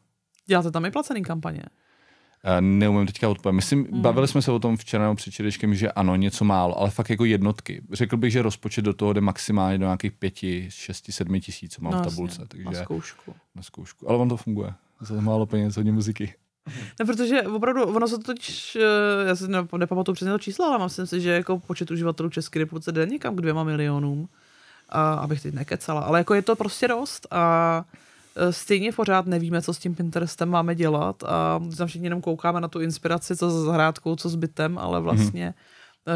Děláte tam i placený kampaně? Neumím teďka odpovědět. Myslím, bavili jsme se o tom včera nebo před čtyřičkem, že ano, něco málo, ale fakt jako jednotky. Řekl bych, že rozpočet do toho jde maximálně do nějakých 5, 6, 7 tisíc, co mám v tabulce. Jasně, takže na zkoušku. Ale on to funguje. Za málo peněz, hodně muziky. Ne, protože opravdu, ono se to totiž, já si nepamatuju přesně to číslo, ale myslím si, že jako počet uživatelů České republice jde někam k 2 milionům, abych teď nekecala, ale jako je to prostě dost a stejně pořád nevíme, co s tím Pinterestem máme dělat a tam všichni jenom koukáme na tu inspiraci, co s zahrádkou, co s bytem, ale vlastně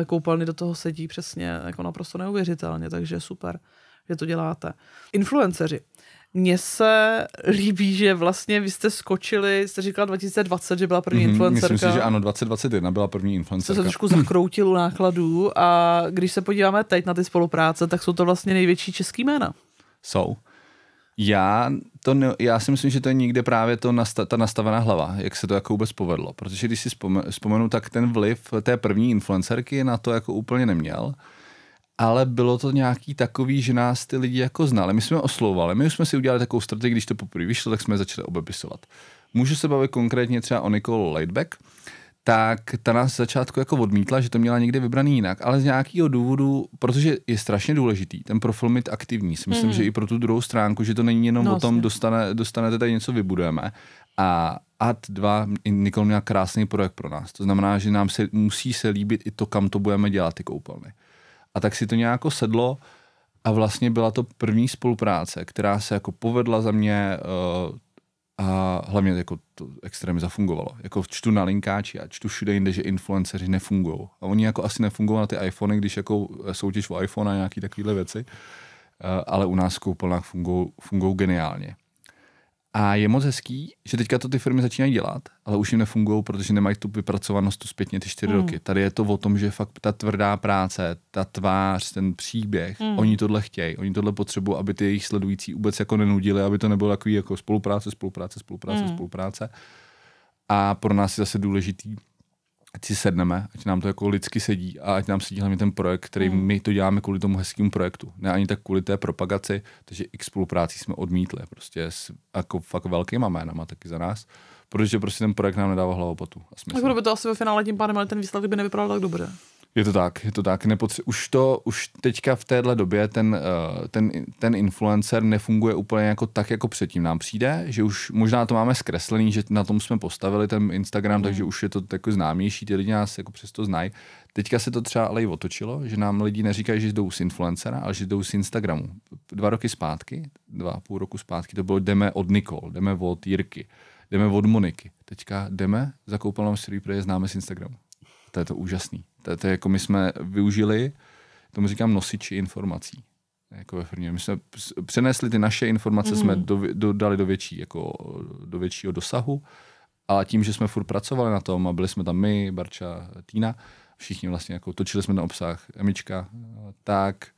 koupelny do toho sedí přesně jako naprosto neuvěřitelně, takže super, že to děláte. Influenceři. Mně se líbí, že vlastně vy jste skočili, jste říkala 2020, že byla první influencerka. Myslím si, že ano, 2021 byla první influencerka. Jste se trošku zakroutil u nákladů a když se podíváme teď na ty spolupráce, tak jsou to vlastně největší český jména. Jsou. Já si myslím, že to je někde právě ta nastavená hlava, jak se to jako vůbec povedlo. Protože když si vzpomenu, tak ten vliv té první influencerky na to jako úplně neměl. Ale bylo to nějaký takový, že nás ty lidi jako znali. My jsme oslovovali, my už jsme si udělali takovou strategii, když to poprvé vyšlo, tak jsme začali obepisovat. Můžu se bavit konkrétně třeba o Nicole Laidback, tak ta nás začátku jako odmítla, že to měla někde vybraný jinak, ale z nějakého důvodu, protože je strašně důležitý ten profil mít aktivní. Si myslím, že i pro tu druhou stránku, že to není jenom o tom, dostanete tady něco, vybudujeme. A Ad2, Nicole měla krásný projekt pro nás. To znamená, že nám musí se líbit i to, kam to budeme dělat, ty koupelny. A tak si to nějak sedlo a vlastně byla to první spolupráce, která se jako povedla za mě a hlavně jako to extrémně zafungovalo. Jako čtu na linkáči a čtu všude jinde, že influenceři nefungují. A oni jako asi nefungují na ty iPhony, když jako soutěž o iPhone a nějaký takovéhle věci, ale u nás v koupelnách fungují geniálně. A je moc hezký, že teďka to ty firmy začínají dělat, ale už jim nefungují, protože nemají tu vypracovanost tu zpětně ty 4 roky. Tady je to o tom, že fakt ta tvrdá práce, ta tvář, ten příběh, oni tohle chtějí, oni tohle potřebují, aby ty jejich sledující vůbec jako nenudili, aby to nebylo takový jako spolupráce. A pro nás je zase důležitý, ať si sedneme, ať nám to jako lidsky sedí a ať nám sedí hlavně ten projekt, který my to děláme kvůli tomu hezkému projektu. Ne ani tak kvůli té propagaci, takže x spoluprácí jsme odmítli, prostě s jako fakt velkýma jménama taky za nás, protože prostě ten projekt nám nedává hlavu potu. Tak by to asi ve finále tím pádem, ale ten výsledek by nevypadal tak dobře. Je to tak. Už teďka v téhle době ten influencer nefunguje úplně jako tak, jako předtím nám přijde, že už možná to máme zkreslený, že na tom jsme postavili ten Instagram, takže už je to jako známější, ty lidi nás jako přesto znají. Teďka se to třeba ale i otočilo, že nám lidi neříkají, že jdou z influencera, ale že jdou z Instagramu. 2,5 roku zpátky to bylo jdeme od Nikol, jdeme od Jirky, jdeme od Moniky. Teďka jdeme za koupelnou Story, protože známe z Instagramu. To je to úžasný. To je jako my jsme využili, tomu říkám nosiči informací. Jako ve firmě. My jsme přenesli ty naše informace, jsme dali do většího dosahu, ale tím, že jsme furt pracovali na tom a byli jsme tam my, Barča, Týna, všichni vlastně jako točili jsme ten obsah, Emička, tak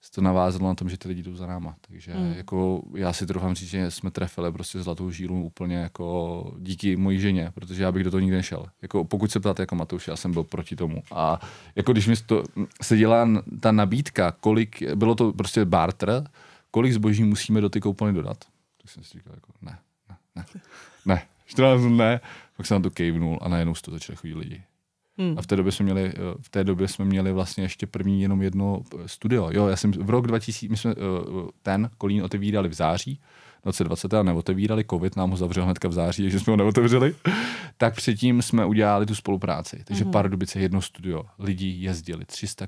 se to navázalo na tom, že ty lidi jdou za náma. Takže jako já si troufám říct, že jsme trefili prostě zlatou žílu úplně jako díky mojí ženě, protože já bych do toho nikdy nešel. Jako pokud se ptáte jako Matouš, já jsem byl proti tomu. A jako když mi se dělá ta nabídka, kolik, bylo to prostě barter, kolik zboží musíme do ty koupelny dodat, tak jsem si říkal jako ne, 14 dnů ne, pak jsem na to kejvnul a najednou z toho začali chodit lidi. A v té době jsme měli vlastně ještě první jenom jedno studio. Jo, já jsem v rok 2000, my jsme ten Kolín otevírali v září 2020 a neotevírali, covid nám ho zavřel hnedka v září, takže jsme ho neotevřeli. Tak předtím jsme udělali tu spolupráci. Takže Pardubice jedno studio. Lidi jezdili 300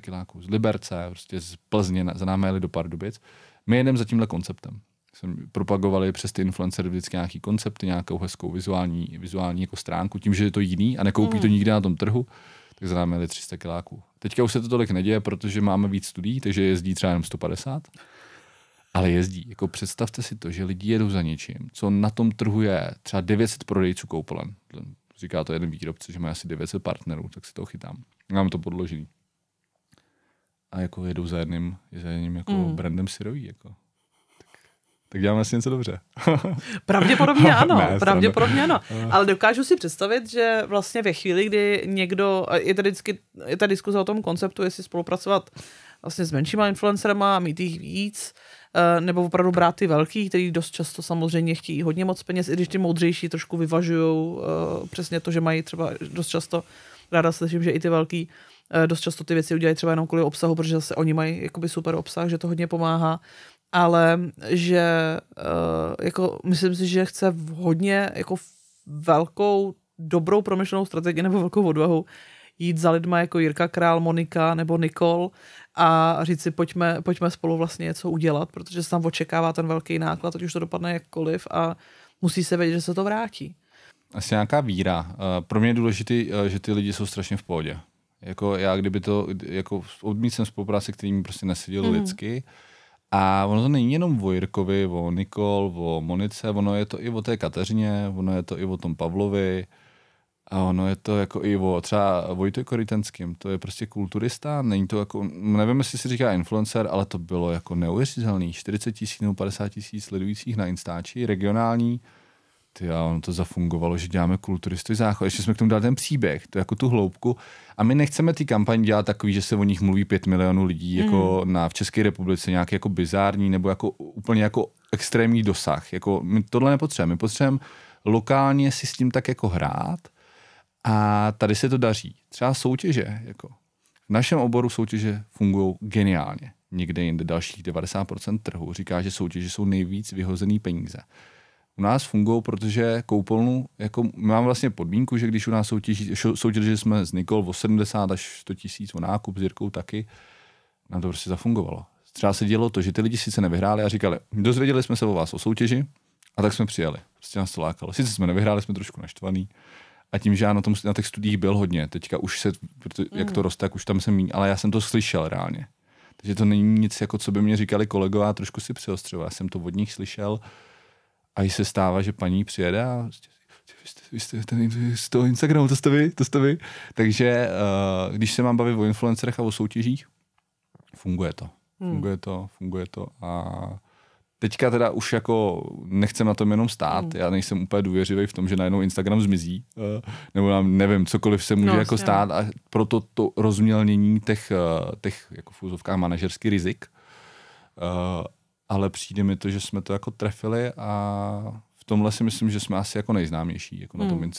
kiláků z Liberce, prostě z Plzně za námi jeli do Pardubic. My jedeme za tímhle konceptem. Jsme propagovali přes ty influencery vždycky nějaký koncepty, nějakou hezkou vizuální jako stránku, tím, že je to jiný a nekoupí to nikde na tom trhu, tak za námi jeli 300 kiláků. Teďka už se to tolik neděje, protože máme víc studií, takže jezdí třeba jenom 150, ale jezdí. Jako představte si to, že lidi jedou za něčím, co na tom trhu je třeba 900 prodejců koupelen. Říká to jeden výrobce, že má asi 900 partnerů, tak si to chytám. Mám to podložený. A jako jedou za jedním jako brandem syrový, jako. Tak děláme asi něco dobře. Pravděpodobně ano, pravděpodobně ano. Ale dokážu si představit, že vlastně ve chvíli, kdy někdo, je ta diskuze o tom konceptu, jestli spolupracovat vlastně s menšíma influencerama, mít jich víc, nebo opravdu brát ty velký, který dost často samozřejmě chtějí hodně moc peněz, i když ty moudřejší trošku vyvažují přesně to, že mají třeba dost často, ráda slyším, že i ty velký dost často ty věci udělají třeba jenom kvůli obsahu, protože zase oni mají jakoby super obsah, že to hodně pomáhá. Ale že jako myslím si, že chce hodně jako velkou, dobrou promyšlenou strategii nebo velkou odvahu jít za lidma jako Jirka Král, Monika nebo Nikol a říct si, pojďme spolu vlastně něco udělat, protože se tam očekává ten velký náklad, ať už to dopadne jakkoliv a musí se vědět, že se to vrátí. Asi nějaká víra. Pro mě je důležité, že ty lidi jsou strašně v pohodě. Jako já, kdyby to, jako odmít jsem spolupráci, který mi prostě neseděl lidsky. A ono to není jenom o Jirkovi, o Nikol, o Monice, ono je to i o té Kateřině, ono je to i o tom Pavlovi a ono je to jako i o třeba Vojtě Korytenským, to je prostě kulturista, není to jako, nevím, jestli si říká influencer, ale to bylo jako neuvěřitelný, 40 000 nebo 50 000 sledujících na Instači, regionální, a ono to zafungovalo, že děláme kulturisty záchod. Ještě jsme k tomu dali ten příběh, to jako tu hloubku. A my nechceme ty kampaň dělat takový, že se o nich mluví 5 milionů lidí jako v České republice, nějaký jako bizární nebo jako úplně jako extrémní dosah. Jako my tohle nepotřebujeme. My potřebujeme lokálně si s tím tak jako hrát a tady se to daří. Třeba soutěže. Jako. V našem oboru soutěže fungují geniálně. Někde jinde dalších 90% trhu říká, že soutěže jsou nejvíc vyhozený peníze. U nás fungují, protože koupelnu, jako my máme vlastně podmínku, že když u nás soutěžili jsme s Nikol o 70 až 100 000 o nákup, s Jirkou taky, nám to prostě zafungovalo. Třeba se dělo to, že ty lidi sice nevyhráli a říkali, dozvěděli jsme se o vás o soutěži a tak jsme přijeli. Prostě nás to lákalo. Sice jsme nevyhráli, jsme trošku naštvaný a tím, že já na těch studiích byl hodně, teďka už se, jak to roste, tak už tam jsem míň, ale já jsem to slyšel reálně. Takže to není nic, jako co by mě říkali kolegové, trošku si přiostřoval. Já jsem to od nich slyšel. A se stává, že paní přijede a vy jste z toho Instagramu, to jste vy. Takže když se mám bavit o influencerech a o soutěžích, funguje to. A teďka teda už jako nechcem na tom jenom stát, já nejsem úplně důvěřivý v tom, že najednou Instagram zmizí, nebo nám nevím, cokoliv se může jako stát a proto to rozmělnění těch jako v úzovkách manažerských rizik, ale přijde mi to, že jsme to jako trefili a v tomhle si myslím, že jsme asi jako nejznámější, jako na tom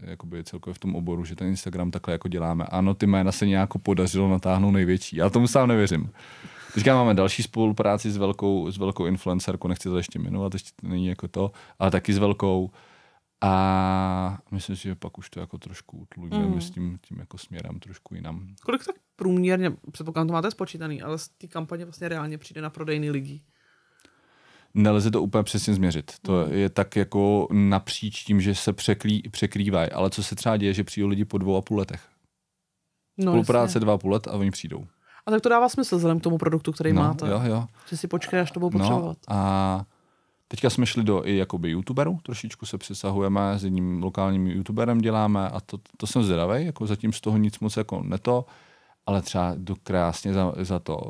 jakoby celkově v tom oboru, že ten Instagram takhle jako děláme. Ano, ty jména se nějak podařilo natáhnout největší, já tomu sám nevěřím. Teďka máme další spolupráci s velkou influencerkou, nechci to ještě jmenovat, ještě to není jako to, ale taky s velkou. A myslím si, že pak už to jako trošku tlujeme s tím jako směrem trošku jinam. Kolik tak průměrně, předpokládám, to máte spočítaný, ale z té kampaně vlastně reálně přijde na prodejný lidí? Nelze to úplně přesně změřit. To je tak jako napříč tím, že se překrývají. Ale co se třeba děje, že přijdou lidi po 2,5 letech. Spolupráce 2,5 let a oni přijdou. A tak to dává smysl vzhledem k tomu produktu, který máte. Jo. Že si počkej, až to budou potřebovat. A teďka jsme šli do i jakoby youtuberů, trošičku se přesahujeme, s jedním lokálním youtuberem děláme a to jsem zvědavej, jako zatím z toho nic moc jako neto, ale třeba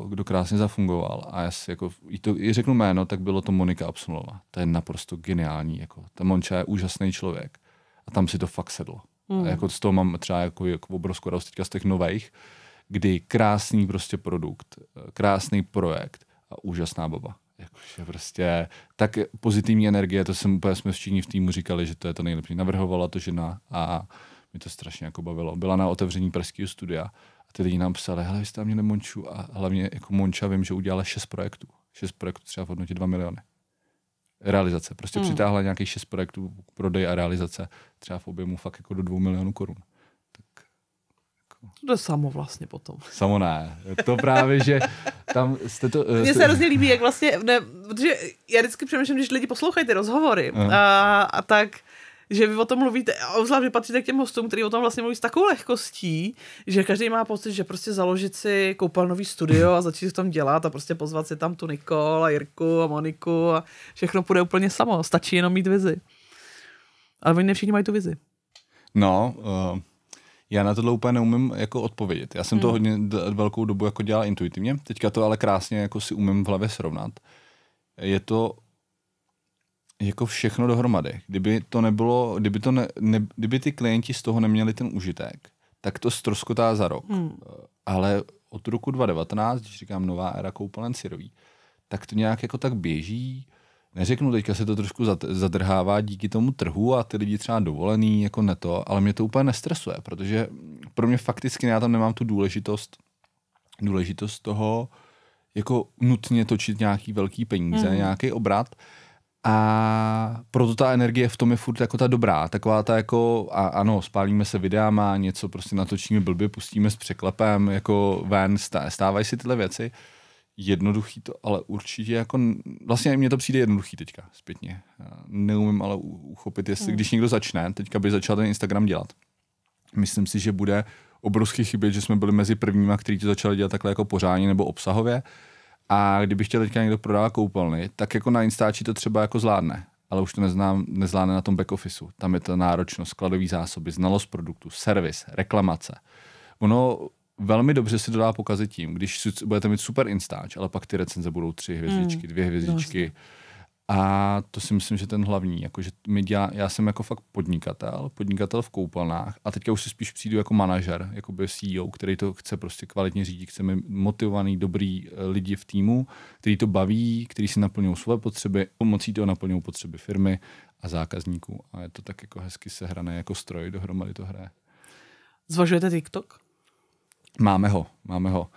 kdo krásně zafungoval a já si jako, i řeknu jméno, tak bylo to Monika Absolová. To je naprosto geniální, jako ta Monča je úžasný člověk a tam si to fakt sedlo. A jako z toho mám třeba jako obrovskou radost teďka z těch nových, kdy krásný prostě produkt, krásný projekt a úžasná baba. Jakože prostě tak pozitivní energie, to jsme všichni v týmu říkali, že to je to nejlepší. Navrhovala to žena a mi to strašně jako bavilo. Byla na otevření pražského studia a ty lidi nám psali, hele, vy jste tam měli Monču a hlavně jako Monča vím, že udělala 6 projektů. 6 projektů třeba v hodnotě 2 miliony. Realizace. Prostě přitáhla nějakých 6 projektů, prodej a realizace třeba v objemu fakt jako do 2 milionů korun. To je samo vlastně potom. Samo ne. To právě, že tam jste to... Mně se hrozně líbí, jak vlastně, protože já vždycky přemýšlím, když lidi poslouchají ty rozhovory a tak, že vy o tom mluvíte, a obzvlášť patříte k těm hostům, kteří o tom vlastně mluví s takovou lehkostí, že každý má pocit, že prostě založit si koupelnový studio a začít v tom dělat a prostě pozvat si tam tu Nikol a Jirku a Moniku a všechno půjde úplně samo. Stačí jenom mít vizi. Ale oni ne všichni mají tu vizi. No, já na tohle úplně neumím jako odpovědět. Já jsem to hodně velkou dobu jako dělal intuitivně, teďka to ale krásně jako si umím v hlavě srovnat. Je to jako všechno dohromady. Kdyby to nebylo, kdyby ty klienti z toho neměli ten užitek, tak to ztroskotá za rok. Ale od roku 2019, když říkám nová éra koupelen syrový, tak to nějak jako tak běží. Neřeknu, teďka se to trošku zadrhává díky tomu trhu a ty lidi třeba dovolený, jako neto, ale mě to úplně nestresuje, protože pro mě fakticky já tam nemám tu důležitost toho jako nutně točit nějaký velký peníze, nějaký obrat a proto ta energie v tom je furt jako ta dobrá, taková ta jako ano, spálíme se videama, něco prostě natočíme blbě, pustíme s překlepem, jako ven, stávají si tyhle věci. Jednoduchý to, ale určitě jako, vlastně mně to přijde jednoduchý teďka zpětně. Neumím ale uchopit, jestli když někdo začne, teďka by začal ten Instagram dělat. Myslím si, že bude obrovský chybět, že jsme byli mezi prvníma, kteří to začali dělat takhle jako pořádně nebo obsahově. A kdyby chtěl teďka někdo prodávat koupelny, tak jako na Instači to třeba jako zvládne. Ale už to nezvládne na tom back officeu. Tam je to náročnost, skladový zásoby, znalost produktu, servis, reklamace. Ono velmi dobře si to dá pokazit tím, když budete mít super Instač, ale pak ty recenze budou 3 hvězdičky, 2 hvězdičky. A to si myslím, že ten hlavní, jakože já jsem jako fakt podnikatel v koupelnách a teďka už si spíš přijdu jako manažer, jako by CEO, který to chce prostě kvalitně řídit, chceme motivovaný, dobrý lidi v týmu, který to baví, který si naplňují svoje potřeby, pomocí toho naplňují potřeby firmy a zákazníků. A je to tak jako hezky sehrané jako stroj, dohromady to hraje. Zvažujete TikTok? Máme ho.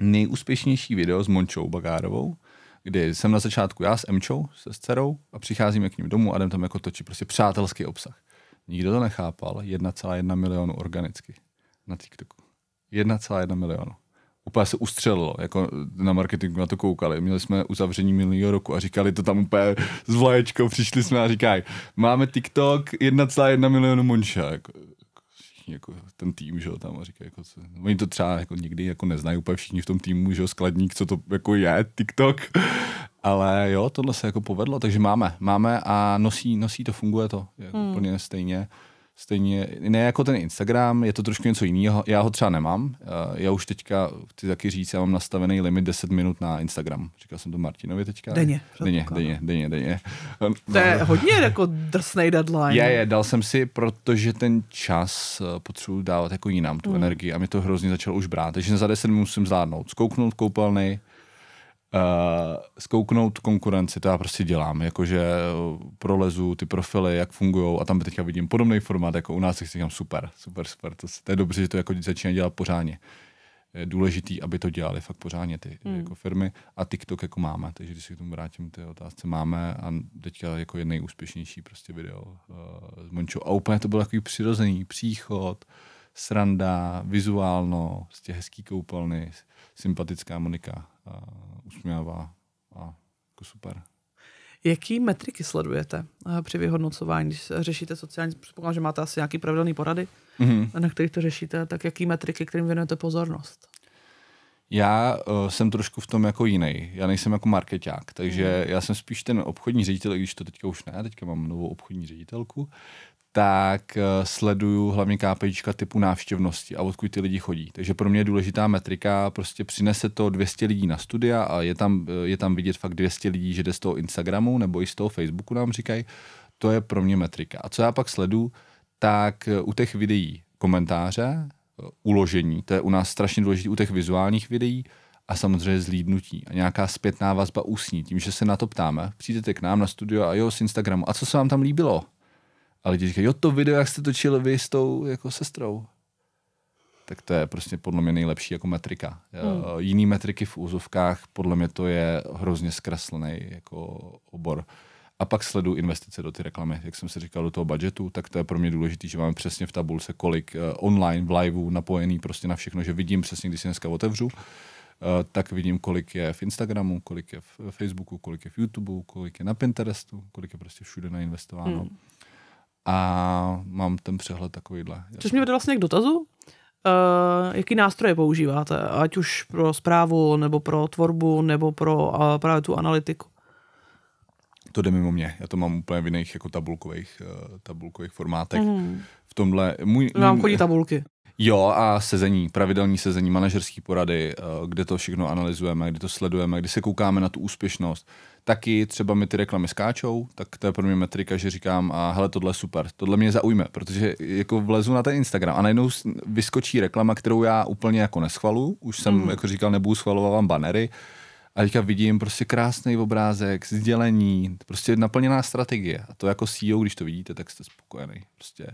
Nejúspěšnější video s Mončou Bagárovou, kdy jsem na začátku já s Emčou, se dcerou a přicházíme k ním domů a jdem tam jako točit prostě přátelský obsah. Nikdo to nechápal, 1,1 milionu organicky na TikToku. 1,1 milionu. Úplně se ustřelilo, jako na marketingu na to koukali. Měli jsme uzavření minulého roku a říkali to tam úplně s vlaječkou, přišli jsme a říkají, máme TikTok, 1,1 milionu Monča, jako ten tým, že tam a říkají, jako oni to třeba jako nikdy jako neznají úplně všichni v tom týmu, že skladník, co to jako je TikTok, ale jo, tohle se jako povedlo, takže máme a nosí to, funguje to, jako úplně stejně, ne jako ten Instagram, je to trošku něco jiného, já ho třeba nemám, já už teďka, chci taky říct, já mám nastavený limit 10 minut na Instagram, říkal jsem to Martinovi teďka. Denně. To je hodně jako drsnej deadline. Dal jsem si, protože ten čas potřebuji dávat jako jinam, tu energii a mi to hrozně začalo už brát, takže za 10 minut musím zvládnout, zkouknout koupelny, Zkouknout konkurenci, to já prostě dělám, jakože prolezu ty profily, jak fungujou a tam teďka vidím podobný formát, jako u nás, tak si říkám super, to je dobře, že to jako začíná dělat pořádně. Je důležitý, aby to dělali fakt pořádně ty jako firmy a TikTok jako máme, takže když se k tomu vrátím té otázce, máme a teďka jako je nejúspěšnější prostě video s Mončou a úplně to bylo takový přirozený příchod, sranda, vizuálno, prostě hezký koupelny, sympatická Monika, usměvá a jako super. Jaký metriky sledujete při vyhodnocování, když řešíte sociální, předpokládám, že máte asi nějaký pravidelný porady, na kterých to řešíte, tak jaký metriky, kterým věnujete pozornost? Já jsem trošku v tom jako jiný. Já nejsem jako markeťák, takže já jsem spíš ten obchodní ředitel, i když to teďka už ne, teďka mám novou obchodní ředitelku, tak sleduju hlavně KPIčka typu návštěvnosti a odkud ty lidi chodí. Takže pro mě je důležitá metrika, prostě přinese to 200 lidí na studia a je tam vidět fakt 200 lidí, že jde z toho Instagramu nebo i z toho Facebooku nám říkají. To je pro mě metrika. A co já pak sleduju, tak u těch videí komentáře, uložení, to je u nás strašně důležité u těch vizuálních videí a samozřejmě zlídnutí a nějaká zpětná vazba ústní. Tím, že se na to ptáme, přijdete k nám na studio a jo, z Instagramu, a co se vám tam líbilo? A lidi říkají, jo, to video, jak jste točili vy s tou jako sestrou. Tak to je prostě podle mě nejlepší jako metrika. Jiný metriky v úzovkách, podle mě to je hrozně zkreslený jako obor. A pak sleduju investice do ty reklamy. Jak jsem si říkal, do toho budgetu, tak to je pro mě důležité, že máme přesně v tabulce, kolik online, v liveu napojený prostě na všechno, že vidím přesně, když si dneska otevřu, tak vidím, kolik je v Instagramu, kolik je v Facebooku, kolik je v YouTubeu, kolik je na Pinterestu, kolik je prostě všude nainvestováno. A mám ten přehled takovýhle. Což mě vede vlastně k dotazu. Jaký nástroje používáte? Ať už pro správu, nebo pro tvorbu, nebo pro právě tu analytiku? To jde mimo mě. Já to mám úplně v jiných jako tabulkových formátech. V tomhle... Vám chodí tabulky. Jo, a sezení, pravidelní sezení, manažerský porady, kde to všechno analyzujeme, kde to sledujeme, kde se koukáme na tu úspěšnost. Taky třeba mi ty reklamy skáčou, tak to je pro mě metrika, že říkám, a hele, tohle je super, tohle mě zaujme, protože jako vlezu na ten Instagram a najednou vyskočí reklama, kterou já úplně jako neschvaluju, už jsem jako říkal, nebudu schvalovat vám banery, a teďka vidím prostě krásný obrázek, sdělení, prostě naplněná strategie. A to jako CEO, když to vidíte, tak jste spokojený. Prostě.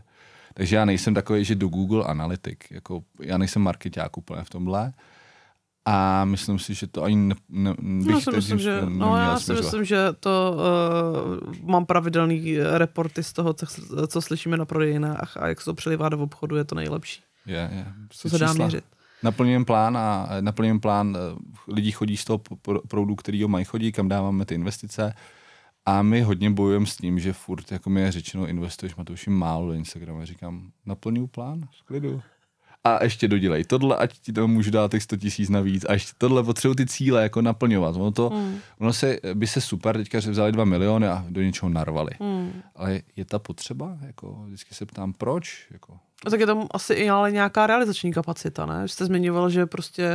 Takže já nejsem takový, že do Google Analytic, jako já nejsem markeťák úplně v tomhle. A myslím si, že to ani já si myslím, že to mám pravidelný reporty z toho, co slyšíme na prodejnách a jak se to přelivá do obchodu, je to nejlepší. Co se dá měřit. Naplňujeme plán, lidi chodí z toho proudu, kterýho mají chodí, kam dáváme ty investice a my hodně bojujeme s tím, že furt, jako mi je řečeno, investuješ Matouši málo do Instagramu. Já říkám, naplňuju plán, v klidu. A ještě dodělej tohle, ať ti to můžu dát těch 100 000 navíc a ještě tohle potřebuji ty cíle jako naplňovat. Ono by se super teďka vzali 2 miliony a do něčeho narvali. Ale je ta potřeba? Jako, vždycky se ptám, proč? Jako, a tak je tam asi i ale nějaká realizační kapacita, ne? Jste zmiňoval, že prostě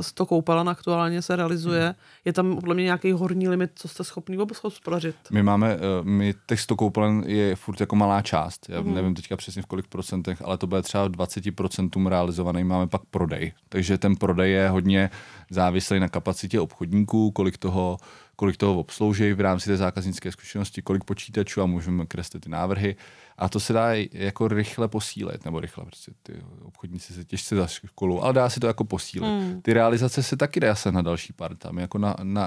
100 koupelen aktuálně se realizuje. Je tam podle mě nějaký horní limit, co jste schopný vůbec spořit? My těch 100 koupelen je furt jako malá část. Já nevím teďka přesně v kolik procentech, ale to bude třeba 20% realizovaný. Máme pak prodej. Takže ten prodej je hodně závislý na kapacitě obchodníků, kolik toho obslouží v rámci té zákaznické zkušenosti, kolik počítačů a můžeme kreslit ty návrhy. A to se dá jako rychle posílit, nebo rychle, prostě ty obchodníci se těžce zaškolou, ale dá se to jako posílit. Ty realizace se taky dá se na další pár, tam jako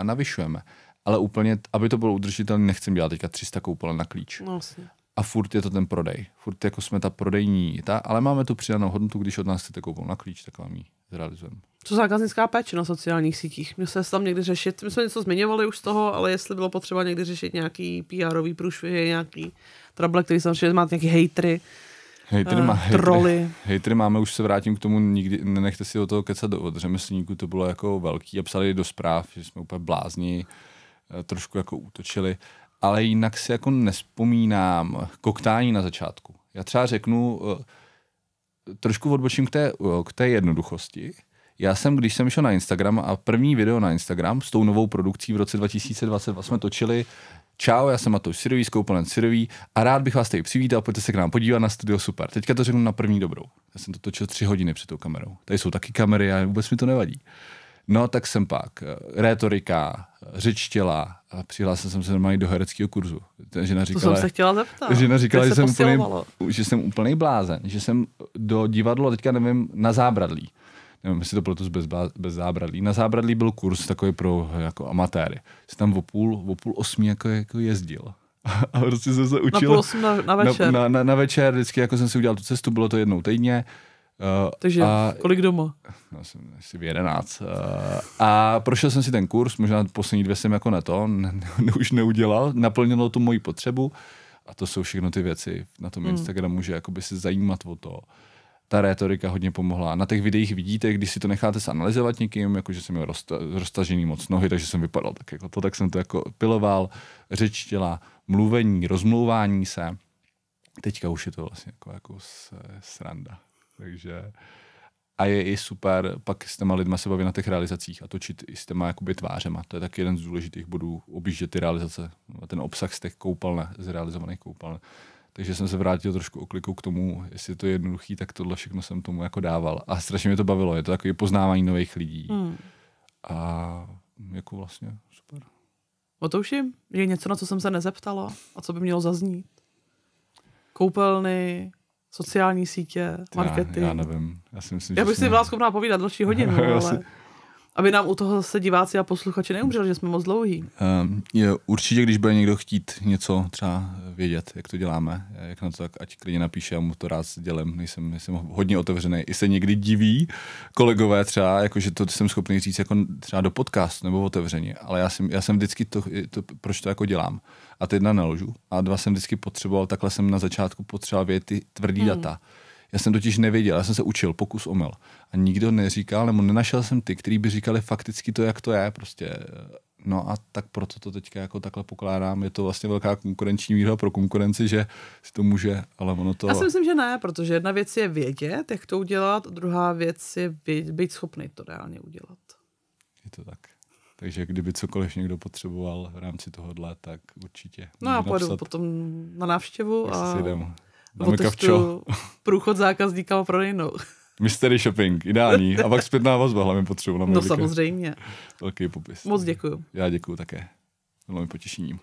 navyšujeme. Ale úplně, aby to bylo udržitelné, nechcem dělat teďka 300 koupelen na klíč. A furt je to ten prodej. Furt jako jsme ta prodejní, ale máme tu přidanou hodnotu, když od nás chcete koupit na klíč, tak vám ji zrealizujeme. Co zákaznická péče na sociálních sítích? Měl se tam někdy řešit, my jsme něco zmiňovali už z toho, ale jestli bylo potřeba někdy řešit nějaký PR-ový průšvihy, nějaký trouble, který samozřejmě máte nějaký hejtry, troly. Hejtry máme, už se vrátím k tomu, nikdy nenechte si o toho kecat od řemeslníků, to bylo jako velký a psali do zpráv, že jsme úplně blázni, trošku jako útočili, ale jinak si jako nespomínám koktání na začátku. Já třeba řeknu, trošku odbočím k té jednoduchosti. Já jsem, když jsem šel na Instagram a první video na Instagram s tou novou produkcí v roce 2022 jsme točili Čau, já jsem Matouš Syrový z Koupelen Syrový a rád bych vás tady přivítal, pojďte se k nám podívat na studio, super. Teďka to řeknu na první dobrou. Já jsem to točil 3 hodiny před tou kamerou. Tady jsou taky kamery a vůbec mi to nevadí. No, tak jsem pak. Rétorika, řeč těla a přihlásil jsem se normálně do hereckého kurzu. Žena říkala, to jsem se chtěla zeptat. Žena říkala, že jsem úplný blázen, že jsem do divadla, teďka nevím, na Zábradlí. Nevím, jestli to bylo to bez Zábradlí. Na Zábradlí byl kurz takový pro jako amatéry. Jsem tam o půl 8 jako jezdil. A prostě jsem se učil. Na půl 8 na večer. Na večer, vždycky jako jsem si udělal tu cestu, bylo to jednou týdně. Takže kolik doma? No, jsem asi v 11. A prošel jsem si ten kurz, možná poslední 2 jsem jako už neudělal, naplnilo tu moji potřebu a to jsou všechno ty věci na tom Instagramu, že jakoby se zajímat o to. Ta rétorika hodně pomohla. Na těch videích vidíte, když si to necháte zanalyzovat někým, jakože jsem měl roztažený moc nohy, takže jsem vypadal tak jako to, tak jsem to jako piloval, řeč těla, mluvení, rozmlouvání se. Teďka už je to vlastně jako sranda. Takže a je i super pak s těma lidma se bavit na těch realizacích a točit i s těma jakoby tvářema. To je taky jeden z důležitých bodů, objíždět ty realizace, ten obsah z těch koupelne, z realizovaných koupelne. Takže jsem se vrátil trošku oklikou k tomu, jestli to je jednoduchý, tak tohle všechno jsem tomu jako dával. A strašně mě to bavilo, je to takové poznávání nových lidí. A jako vlastně super. O to už je něco, na co jsem se nezeptala a co by mělo zaznít. Koupelny, sociální sítě, marketing. Já nevím. Já bych si byla schopná povídat další hodinu, ale aby nám u toho zase diváci a posluchači neumřeli, že jsme moc dlouhý. Určitě, když bude někdo chtít něco třeba vědět, jak to děláme, jak na to, tak ať klidně napíše, já mu to rád sdělím, nejsem hodně otevřený. I se někdy diví kolegové třeba, jakože to jsem schopný říct jako třeba do podcastu nebo otevřeně, ale já jsem vždycky proč to jako dělám. A teď nelžu. A 2 jsem vždycky potřeboval, takhle jsem na začátku potřeboval vědět ty tvrdý data. Já jsem totiž nevěděl, já jsem se učil, pokus omyl. A nikdo neříkal, nebo nenašel jsem ty, kteří by říkali fakticky to, jak to je. Prostě. No a tak proto to teďka jako takhle pokládám. Je to vlastně velká konkurenční výhoda pro konkurenci, že si to může, ale ono to... Já si myslím, že ne, protože jedna věc je vědět, jak to udělat, druhá věc je být schopný to reálně udělat. Je to tak. Takže kdyby cokoliv někdo potřeboval v rámci tohohle, tak určitě. No já pojedu potom na návštěvu a otestuju průchod zákazníka a prodejnou. Mystery shopping, ideální. A pak zpětná vazba, hlavně potřebuji. No samozřejmě. Velký popis. Moc děkuju. Já děkuju také. Bylo mi potěšením.